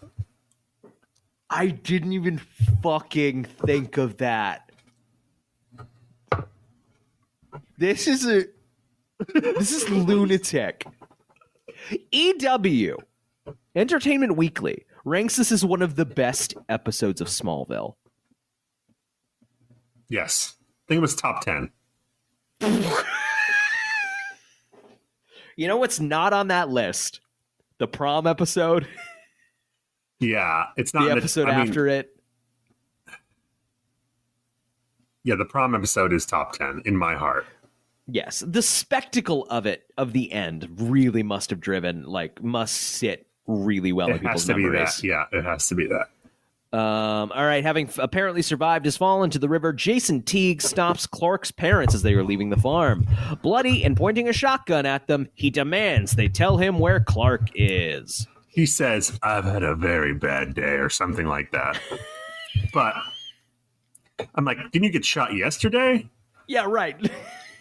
I didn't even fucking think of that. This is lunatic. EW, Entertainment Weekly, ranks this as one of the best episodes of Smallville. Yes. I think it was top 10. You know what's not on that list? The prom episode. Yeah, it's not the episode after it. Yeah, the prom episode is top 10 in my heart. Yes, the spectacle of the end really must sit really well in people's memories. Yeah, it has to be that. All right, having apparently survived his fall into the river, Jason Teague stops Clark's parents as they are leaving the farm. Bloody and pointing a shotgun at them, he demands they tell him where Clark is. He says, "I've had a very bad day," or something like that. But I'm like, didn't you get shot yesterday? Yeah, right.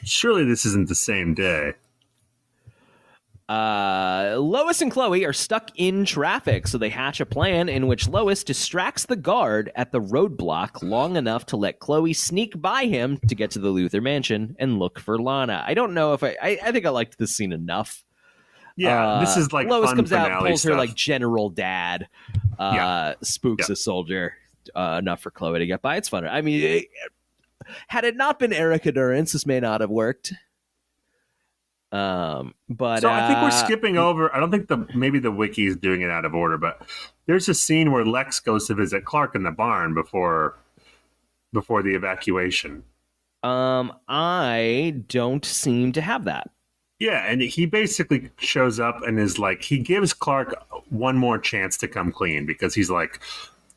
Surely this isn't the same day. Lois and Chloe are stuck in traffic, so they hatch a plan in which Lois distracts the guard at the roadblock long enough to let Chloe sneak by him to get to the Luther mansion and look for Lana. I don't know if I think I liked this scene enough. Yeah, this is like Lois fun comes out, pulls stuff. her like general dad, spooks a soldier enough for Chloe to get by. It's fun. I mean, had it not been Erica Durance, this may not have worked. But so I think we're skipping over. I don't think maybe the wiki is doing it out of order, but there's a scene where Lex goes to visit Clark in the barn before the evacuation. I don't seem to have that. Yeah, and he basically shows up and is like, he gives Clark one more chance to come clean because he's like,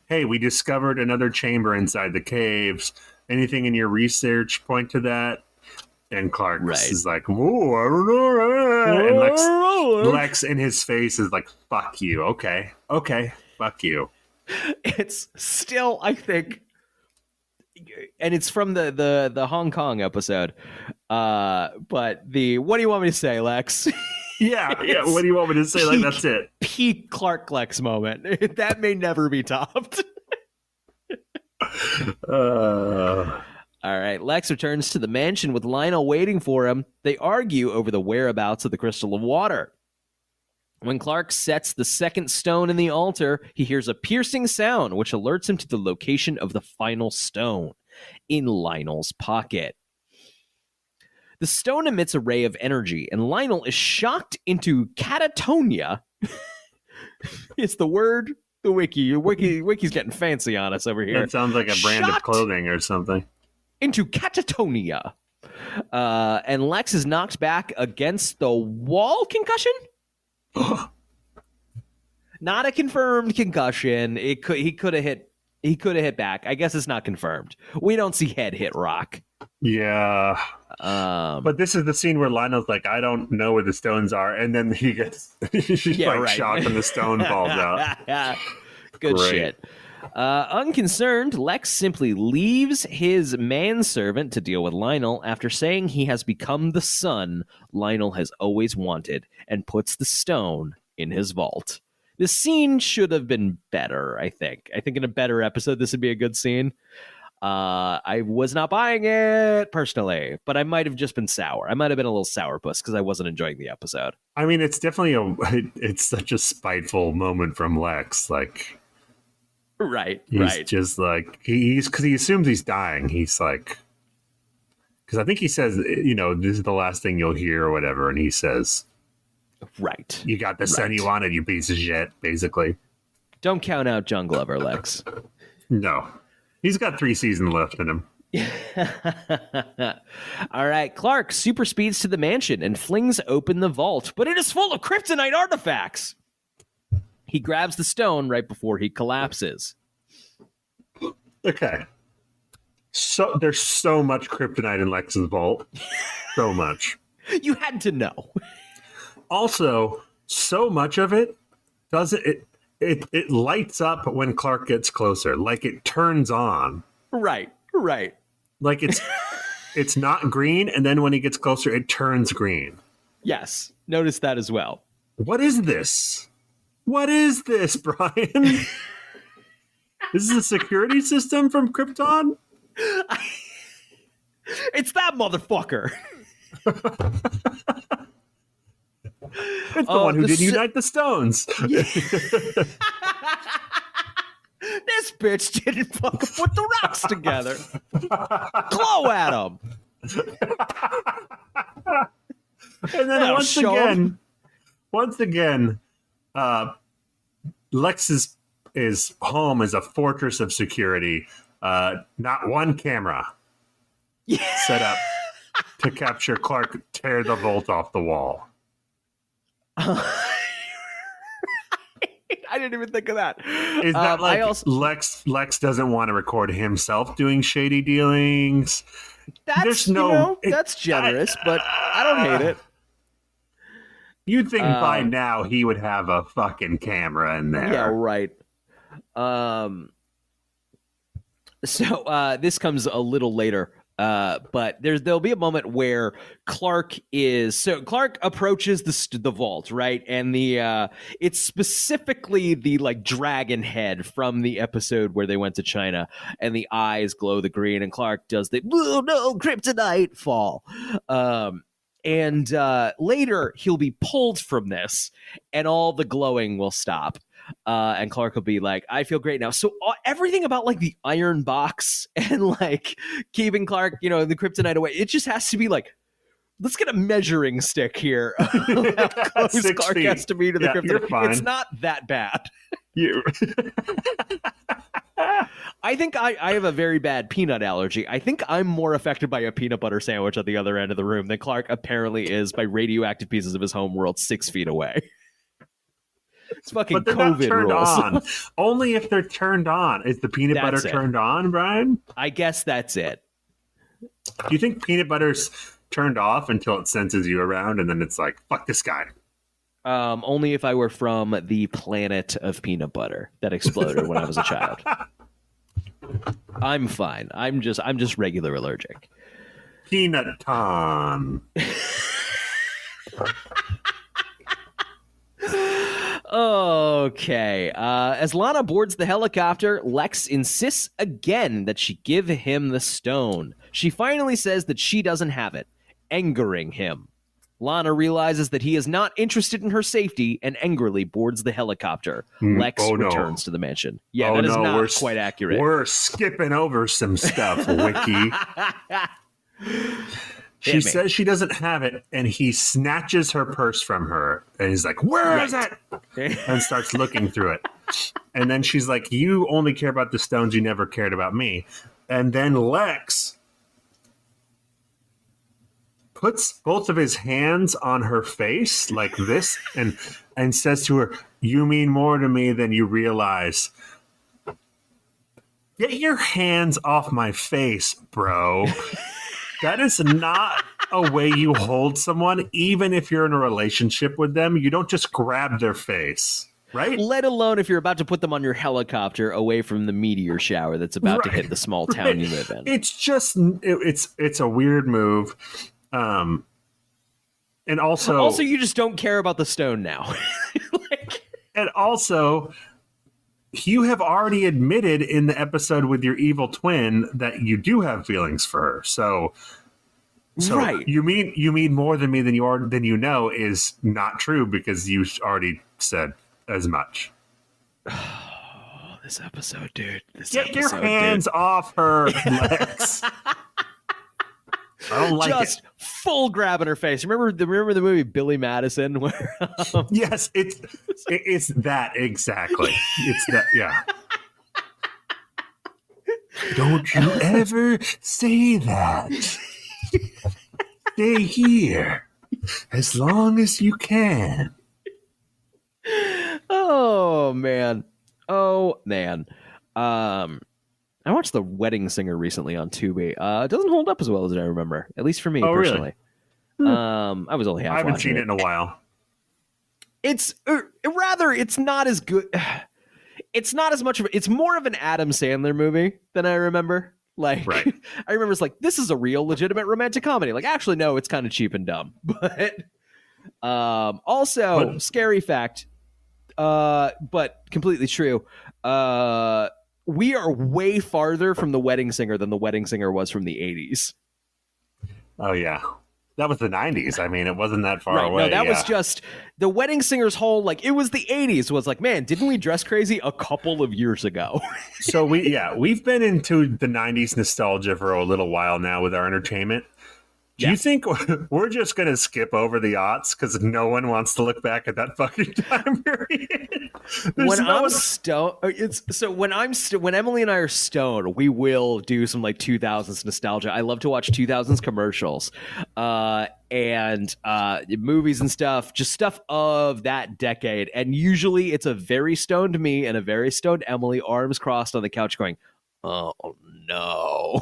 "Hey, we discovered another chamber inside the caves. Anything in your research point to that?" And Clark is like, "Whoa, I don't know." And Lex in his face is like, "Fuck you. Okay, fuck you." It's still, I think, and it's from the Hong Kong episode. But the what do you want me to say, Lex? Yeah. What do you want me to say? Like that's it. Peak Clark Lex moment. That may never be topped. All right, Lex returns to the mansion with Lionel waiting for him. They argue over the whereabouts of the crystal of water. When Clark sets the second stone in the altar, he hears a piercing sound, which alerts him to the location of the final stone in Lionel's pocket. The stone emits a ray of energy, and Lionel is shocked into catatonia. It's the word, the Wiki's getting fancy on us over here. That sounds like a brand of clothing or something. Into catatonia. And Lex is knocked back against the wall. Concussion? Not a confirmed concussion. He could have hit back. I guess it's not confirmed. We don't see head hit rock. Yeah. But this is the scene where Lionel's like, "I don't know where the stones are," and then he gets shocked and the stone falls out. Good shit. Unconcerned, Lex simply leaves his manservant to deal with Lionel after saying he has become the son Lionel has always wanted and puts the stone in his vault. This scene should have been better, I think. I think in a better episode, this would be a good scene. I was not buying it personally, but I might have just been sour. I might have been a little sourpuss because I wasn't enjoying the episode. I mean, it's definitely it's such a spiteful moment from Lex. Like, he's just like, because he assumes he's dying. He's like, because I think he says, this is the last thing you'll hear or whatever. And he says, "Right. You got the son you wanted, you piece of shit," basically. Don't count out John Glover, Lex. No. He's got 3 seasons left in him. All right. Clark super speeds to the mansion and flings open the vault, but it is full of kryptonite artifacts. He grabs the stone right before he collapses. Okay. So there's so much kryptonite in Lex's vault. So much. You had to know. Also, so much of it it lights up when Clark gets closer. Like it turns on. Right. Like it's not green, and then when he gets closer, it turns green. Yes. Notice that as well. What is this? What is this, Brian? This is a security system from Krypton? It's that motherfucker. It's the one who did unite the stones. Yeah. This bitch didn't fucking put the rocks together. Glow at him. And then once again, Lex's home is a fortress of security. Not one camera set up to capture Clark tear the vault off the wall. I I didn't even think of that. Is that like Lex doesn't want to record himself doing shady dealings? That's that's generous, but I don't hate it. You'd think by now he would have a fucking camera in there. Yeah, right. So this comes a little later. But there'll be a moment where Clark approaches the vault, right? And it's specifically the like dragon head from the episode where they went to China, and the eyes glow the green, and Clark does the "Oh no, kryptonite" fall. And later he'll be pulled from this, and all the glowing will stop. And Clark will be like, I feel great now. So everything about like the iron box and like keeping Clark, the kryptonite away, it just has to be like, let's get a measuring stick here. How close Clark has to be to the kryptonite. It's not that bad. I think I have a very bad peanut allergy. I think I'm more affected by a peanut butter sandwich at the other end of the room than Clark apparently is by radioactive pieces of his home world 6 feet away. It's fucking but they're COVID not turned rules. on. Only if they're turned on. Is the peanut butter turned on, Brian? I guess that's it. Do you think peanut butter's turned off until it senses you around and then it's like, fuck this guy? Only if I were from the planet of peanut butter that exploded when I was a child. I'm fine. I'm just regular allergic. Peanut ton. Okay. As Lana boards the helicopter, Lex insists again that she give him the stone. She finally says that she doesn't have it, angering him. Lana realizes that he is not interested in her safety and angrily boards the helicopter. Lex returns to the mansion. Yeah, that is not quite accurate. We're skipping over some stuff, Wiki. She says she doesn't have it, and he snatches her purse from her, and he's like, "Where is it?" and starts looking through it. And then she's like, "You only care about the stones. You never cared about me." And then Lex puts both of his hands on her face like this, and says to her, "You mean more to me than you realize. Get your hands off my face, bro." That is not a way you hold someone, even if you're in a relationship with them. You don't just grab their face, right? Let alone if you're about to put them on your helicopter away from the meteor shower that's about to hit the small town you live in. It's just, it's a weird move. And also you just don't care about the stone now. And also, you have already admitted in the episode with your evil twin that you do have feelings for her. So right. You mean more than me than you know is not true because you already said as much. Oh, this episode, dude. Get your hands off her, Lex. I don't like just it. Full grab in her face. Remember the movie Billy Madison? Where, yes, it's that exactly. It's that, yeah. Don't you ever say that. Stay here as long as you can. Oh man. I watched The Wedding Singer recently on Tubi. It doesn't hold up as well as I remember, at least for me personally. Really? I was only half. I haven't seen it in a while. It's not as good. It's not as much of. It's more of an Adam Sandler movie than I remember. Like, right. I remember it's like, this is a real legitimate romantic comedy. Like, actually, no, it's kind of cheap and dumb. But scary fact, but completely true. We are way farther from The Wedding Singer than The Wedding Singer was from the 80s. Oh, yeah. That was the 90s. I mean, it wasn't that far away. No, that was just The Wedding Singer's whole, like, it was the 80s. Was like, man, didn't we dress crazy a couple of years ago? So we've been into the 90s nostalgia for a little while now with our entertainment. Do you think we're just going to skip over the aughts because no one wants to look back at that fucking time period? When I'm stoned, when Emily and I are stoned, we will do some like 2000s nostalgia. I love to watch 2000s commercials, and movies and stuff, just stuff of that decade. And usually, it's a very stoned me and a very stoned Emily, arms crossed on the couch, going, "Oh no."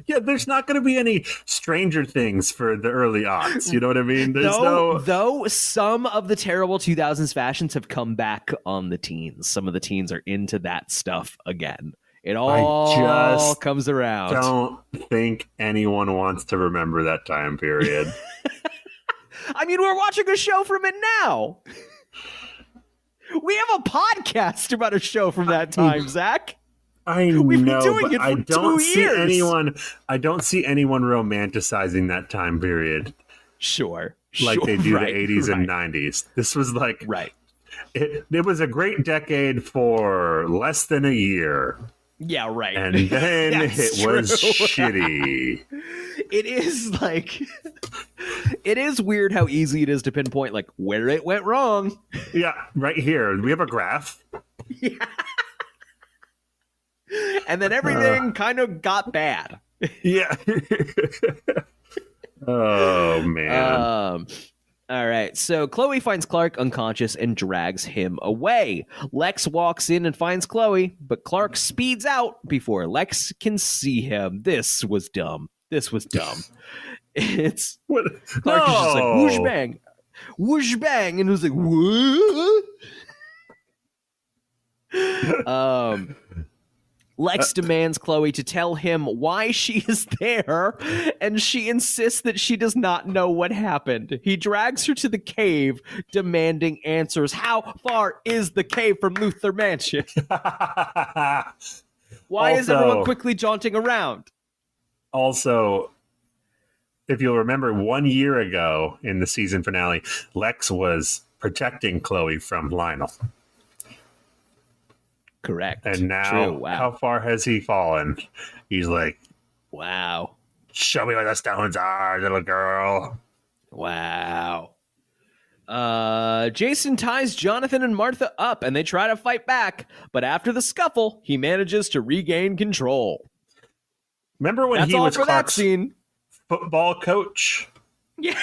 Yeah, there's not going to be any Stranger Things for the early aughts. You know what I mean? Though some of the terrible 2000s fashions have come back on the teens. Some of the teens are into that stuff again. It all comes around. Don't think anyone wants to remember that time period. I mean, we're watching a show from it now. We have a podcast about a show from that time, Zach. We've been doing it for 2 years. I don't see anyone romanticizing that time period. Sure. Like they do the 80s and 90s. This was like... Right. It was a great decade for less than a year. Yeah, right. And then it was shitty. It is like... It is weird how easy it is to pinpoint like where it went wrong. Yeah, right here. We have a graph. Yeah. And then everything kind of got bad. Yeah. Oh, man. All right. So Chloe finds Clark unconscious and drags him away. Lex walks in and finds Chloe, but Clark speeds out before Lex can see him. This was dumb. It's what? Clark is just like whoosh bang, whoosh bang, and it was like what? Lex demands Chloe to tell him why she is there, and she insists that she does not know what happened. He drags her to the cave, demanding answers. How far is the cave from Luther Mansion? Why is everyone quickly jaunting around? Also, if you'll remember 1 year ago in the season finale, Lex was protecting Chloe from Lionel. Correct. And now, how far has he fallen? He's like, wow. Show me where the stones are, little girl. Wow. Jason ties Jonathan and Martha up, and they try to fight back. But after the scuffle, he manages to regain control. Remember when he was Clark's football coach? Yeah.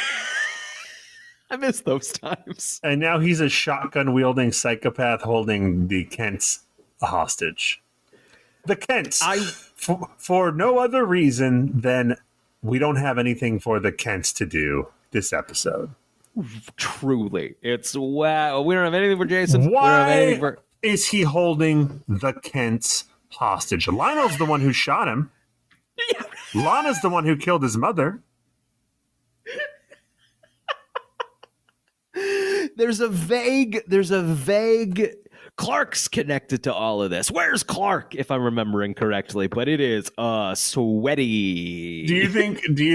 I miss those times. And now he's a shotgun-wielding psychopath holding the Kents hostage. The Kents. For no other reason than we don't have anything for the Kents to do this episode. Truly. It's wow. We don't have anything for Jason. Why is he holding the Kents hostage? Lionel's the one who shot him. Yeah. Lana's the one who killed his mother. There's a vague Clark's connected to all of this. Where's Clark, if I'm remembering correctly? But it is sweaty. Do you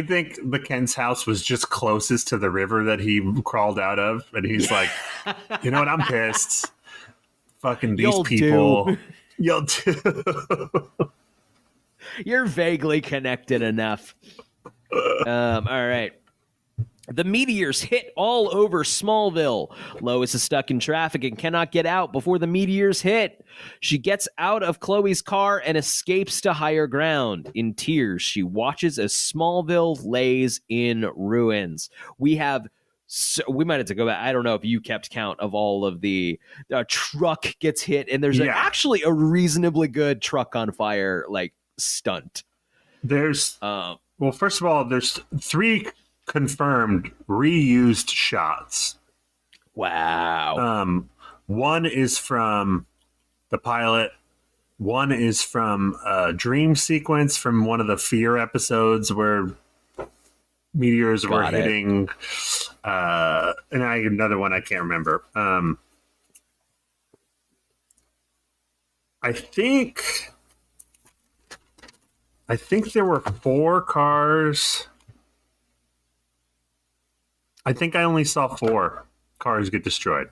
think the Kent's house was just closest to the river that he crawled out of? And he's like, you know what? I'm pissed. Fucking these people. You'll do. You're vaguely connected enough. All right. The meteors hit all over Smallville. Lois is stuck in traffic and cannot get out before the meteors hit. She gets out of Chloe's car and escapes to higher ground. In tears, she watches as Smallville lays in ruins. We might have to go back. I don't know if you kept count of all of the truck gets hit, and there's actually a reasonably good truck on fire stunt. There's well, first of all, there's 3 confirmed reused shots. Wow. One is from the pilot. One is from a dream sequence from one of the Fear episodes where meteors were hitting. And another one I can't remember. I think there were 4 cars. I think I only saw 4 cars get destroyed.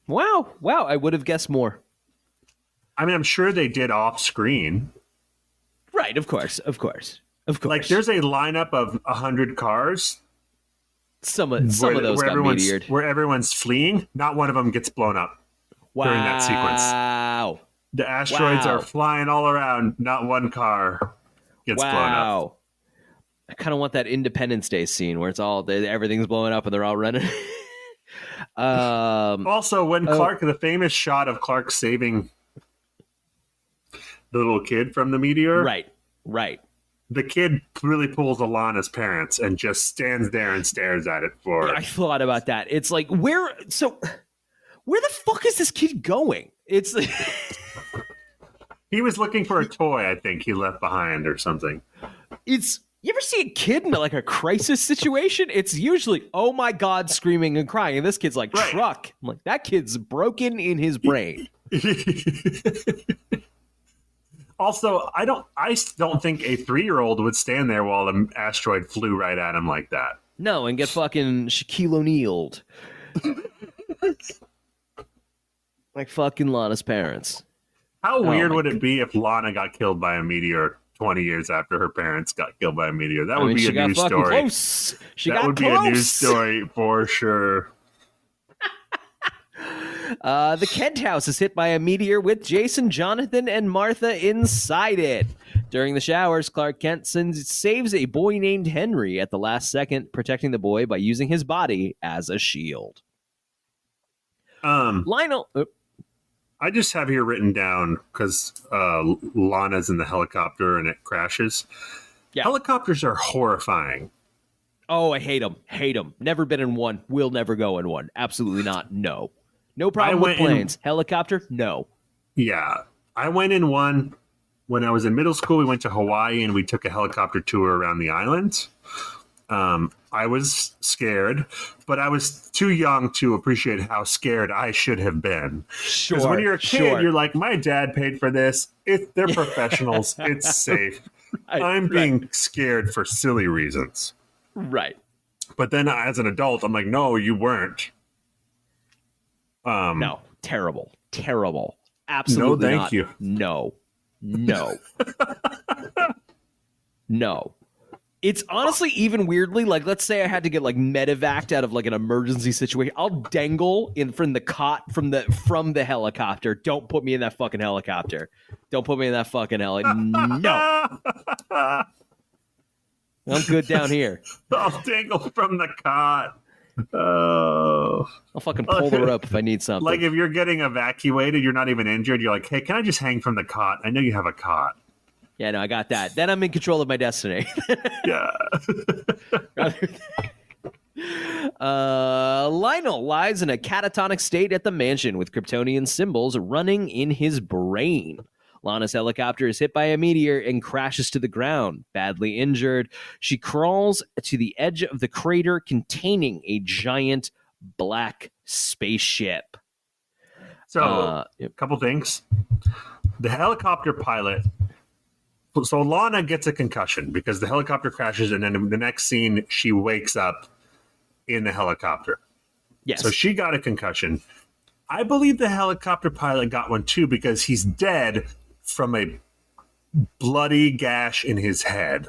Wow. I would have guessed more. I mean, I'm sure they did off screen. Right, of course. Of course. Like, there's a lineup of 100 cars. Some of those got meteored. Where everyone's fleeing. Not one of them gets blown up during that sequence. Wow. The asteroids are flying all around. Not one car gets blown up. I kind of want that Independence Day scene where it's all everything's blowing up and they're all running. Also, when Clark, the famous shot of Clark saving the little kid from the meteor. Right. The kid really pulls Alana's parents and just stands there and stares at it for... Yeah, I thought about that. It's like, where the fuck is this kid going? It's like... He was looking for a toy, I think he left behind or something. You ever see a kid in like a crisis situation? It's usually, oh my God, screaming and crying. And this kid's like, truck. I'm like, that kid's broken in his brain. Also, I don't think a 3-year-old would stand there while an asteroid flew right at him like that. No, and get fucking Shaquille O'Neal'd. Like fucking Lana's parents. How weird would it be if Lana got killed by a meteor 20 years after her parents got killed by a meteor? That would be a news story. Close. That would be a news story for sure. The Kent house is hit by a meteor with Jason, Jonathan, and Martha inside it. During the showers, Clark Kent saves a boy named Henry at the last second, protecting the boy by using his body as a shield. Lionel... I just have here written down, because Lana's in the helicopter and it crashes. Yeah. Helicopters are horrifying. Oh, I hate them. Never been in one. Will never go in one. Absolutely not. No. No problem with planes. Helicopter? No. Yeah. I went in one when I was in middle school. We went to Hawaii and we took a helicopter tour around the islands. I was scared, but I was too young to appreciate how scared I should have been. Sure. Because when you're a kid, you're like, my dad paid for this. They're professionals. It's safe. I'm being scared for silly reasons. Right. But then as an adult, I'm like, no, you weren't. No. Terrible. Absolutely no, not. Thank you. No. No. It's honestly even weirdly, like, let's say I had to get like medevaced out of like an emergency situation. I'll dangle in from the cot from the helicopter. Don't put me in that fucking helicopter. No. I'm good down here. I'll dangle from the cot. Oh. I'll fucking pull the rope if I need something. Like if you're getting evacuated, you're not even injured. You're like, hey, can I just hang from the cot? I know you have a cot. Yeah, no, I got that. Then I'm in control of my destiny. Yeah. Lionel lies in a catatonic state at the mansion with Kryptonian symbols running in his brain. Lana's helicopter is hit by a meteor and crashes to the ground. Badly injured, she crawls to the edge of the crater containing a giant black spaceship. So, a couple things. The helicopter pilot... So Lana gets a concussion because the helicopter crashes, and then in the next scene, she wakes up in the helicopter. Yes. So she got a concussion. I believe the helicopter pilot got one too because he's dead from a bloody gash in his head.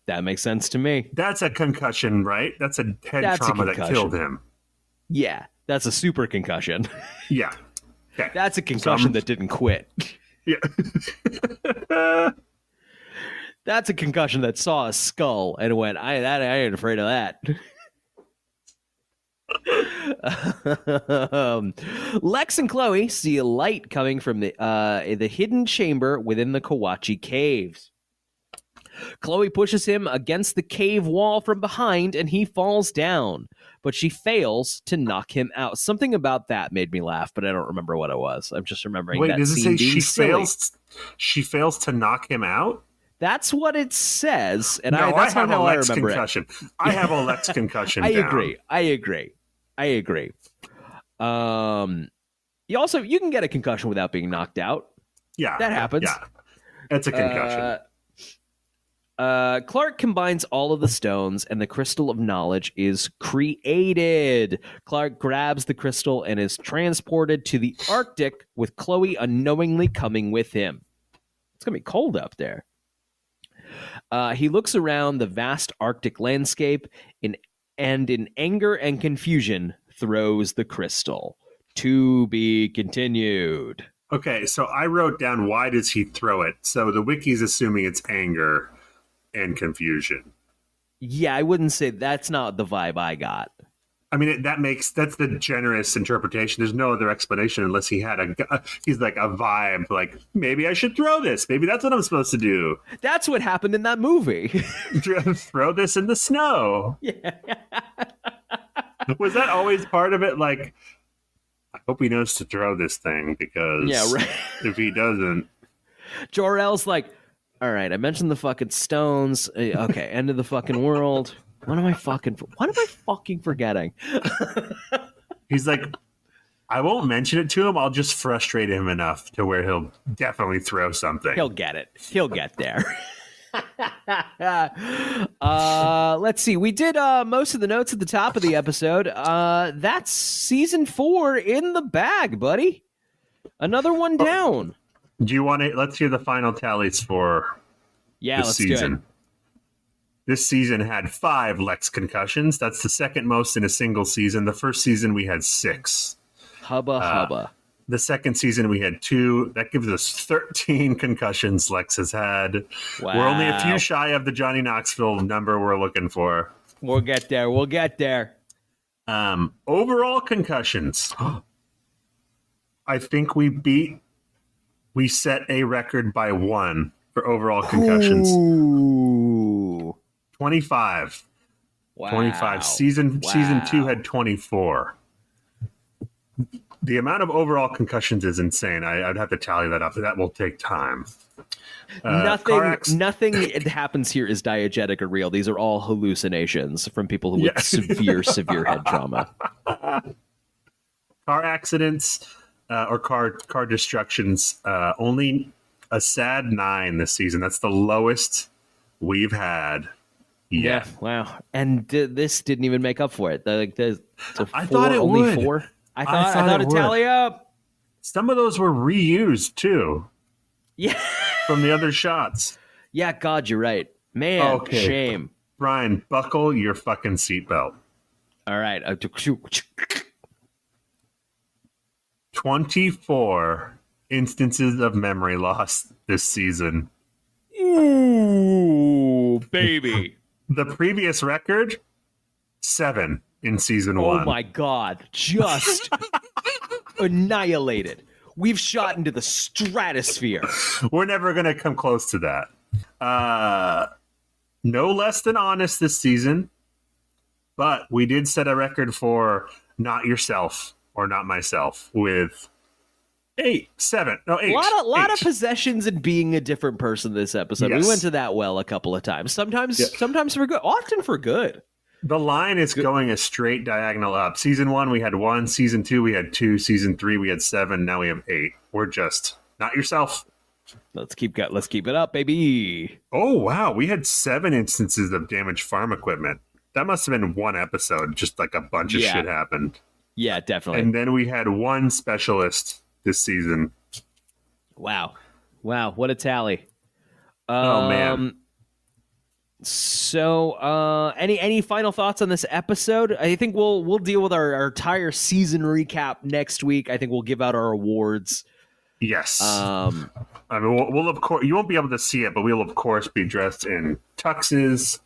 That makes sense to me. That's a concussion, right? That's a head trauma that killed him. Yeah, that's a super concussion. Yeah. Okay. That's a concussion that didn't quit. Yeah. That's a concussion that saw a skull and went, I ain't afraid of that. Lex and Chloe see a light coming from the hidden chamber within the Kawachi caves. Chloe pushes him against the cave wall from behind and he falls down, but she fails to knock him out. Something about that made me laugh, but I don't remember what it was. I'm just remembering that does it scene say being she fails to knock him out? That's what it says, and no, that's not how I remember concussion. It. I have a Lex concussion. I agree. You can get a concussion without being knocked out. Yeah, that happens. Yeah, it's a concussion. Clark combines all of the stones, and the crystal of knowledge is created. Clark grabs the crystal and is transported to the Arctic, with Chloe unknowingly coming with him. It's gonna be cold up there. He looks around the vast Arctic landscape and in anger and confusion throws the crystal. To be continued. Okay, so I wrote down why does he throw it? So the wiki's assuming it's anger and confusion. Yeah, I wouldn't say that's not the vibe I got. I mean, that's the generous interpretation. There's no other explanation unless he had he's like a vibe, like maybe I should throw this. Maybe that's what I'm supposed to do. That's what happened in that movie. Throw this in the snow. Yeah. Was that always part of it? Like, I hope he knows to throw this thing because if he doesn't. Jor-El's like, all right, I mentioned the fucking stones. Okay, end of the fucking world. What am I fucking forgetting? He's like, I won't mention it to him. I'll just frustrate him enough to where he'll definitely throw something. He'll get it. He'll get there. Let's see. We did most of the notes at the top of the episode. That's season 4 in the bag, buddy. Another one down. Do you want to? Let's hear the final tallies for this season. Do it. This season had 5 Lex concussions. That's the second most in a single season. The first season we had 6. Hubba. The second season we had 2. That gives us 13 concussions Lex has had. Wow. We're only a few shy of the Johnny Knoxville number we're looking for. We'll get there. Overall concussions. I think we set a record by 1 for overall concussions. Ooh. 25. Wow. 25. Season 2 had 24. The amount of overall concussions is insane. I'd have to tally that up. That will take time. Nothing that happens here is diegetic or real. These are all hallucinations from people who with severe head trauma. Car accidents or car destructions, only a sad 9 this season. That's the lowest we've had. Yeah. Wow. And this didn't even make up for it. I thought it only would. 4. I thought it'd tally up. Some of those were reused too. Yeah. From the other shots. Yeah, God, you're right. Man, shame. Brian, buckle your fucking seatbelt. All right. 24 instances of memory loss this season. Ooh, baby. The previous record, 7 in season 1. Oh my God. Just annihilated. We've shot into the stratosphere. We're never going to come close to that. No less than honest this season, but we did set a record for not yourself or not myself with 8. A lot of possessions and being a different person this episode. Yes. We went to that well a couple of times. Sometimes for good, often for good. The line is going a straight diagonal up. Season 1, we had 1. Season 2, we had 2. Season 3, we had 7. Now we have 8. We're just not yourself. Let's keep it up, baby. Oh, wow. We had 7 instances of damaged farm equipment. That must have been one episode. Just like a bunch of shit happened. Yeah, definitely. And then we had 1 specialist this season. Wow. What a tally. Oh, man. So, any final thoughts on this episode? I think we'll deal with our entire season recap next week. I think we'll give out our awards. Yes. I mean, we'll of course, you won't be able to see it, but we'll of course be dressed in tuxes.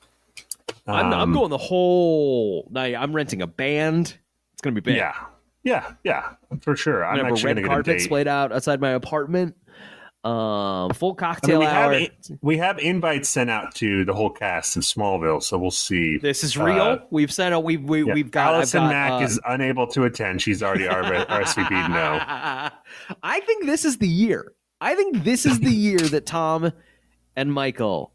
I'm going the whole night. I'm renting a band. It's gonna be big. Yeah, for sure. I'm actually red carpet splayed out outside my apartment. Full cocktail hour. We have invites sent out to the whole cast of Smallville, so we'll see. This is real. We've sent out. We've got. Allison Mack is unable to attend. She's already RSVP'd no. I think this is the year. I think this is the year that Tom and Michael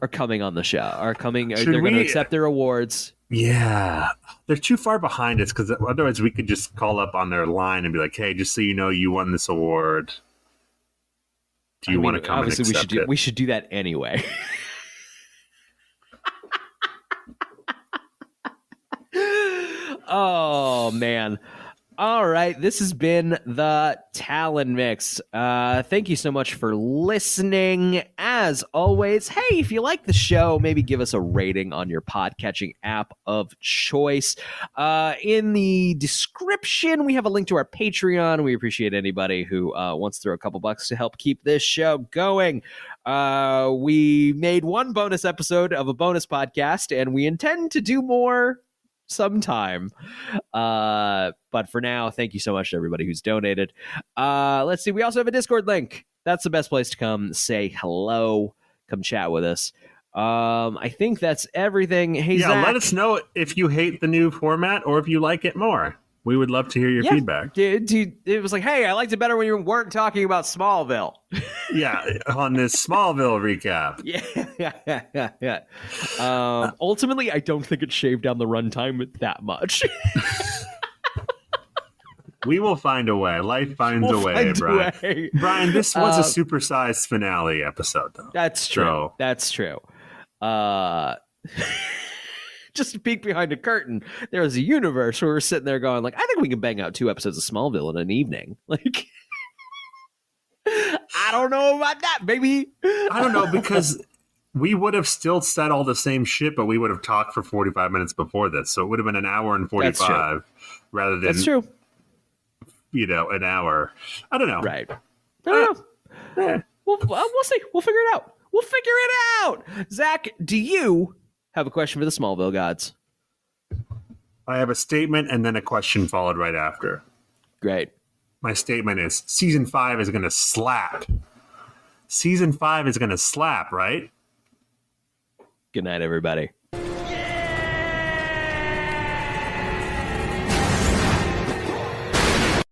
are coming on the show. They're going to accept their awards. Yeah, they're too far behind us because otherwise we could just call up on their line and be like, "Hey, just so you know, you won this award. Do you want to come and accept it?" We should do that anyway. Oh man. All right, this has been the Talon Mix. Thank you so much for listening. As always, hey, if you like the show, maybe give us a rating on your podcatching app of choice. In the description, we have a link to our Patreon. We appreciate anybody who wants to throw a couple bucks to help keep this show going. We made one bonus episode of a bonus podcast, and we intend to do more sometime. But for now, thank you so much to everybody who's donated. Let's see. We also have a Discord link. That's the best place to come say hello. Come chat with us. I think that's everything. Hey, Yeah, Zach, let us know if you hate the new format or if you like it more. We would love to hear your feedback. Dude, it was like, hey, I liked it better when you weren't talking about Smallville. Yeah, on this Smallville recap. Yeah. Ultimately, I don't think it shaved down the runtime that much. We will find a way. Life finds a way, Brian. Brian, this was a supersized finale episode, though. That's true. So. That's true. Just to peek behind a curtain, there was a universe where we're sitting there going, like, I think we can bang out 2 episodes of Smallville in an evening. Like, I don't know about that, baby. I don't know, because we would have still said all the same shit, but we would have talked for 45 minutes before this. So it would have been an hour and 45 rather than, that's true. An hour. I don't know. Right. I don't know. We'll see. We'll figure it out. Zach, do you have a question for the Smallville gods? I have a statement and then a question followed right after. Great. My statement is season 5 is going to slap. Season 5 is going to slap, right? Good night, everybody.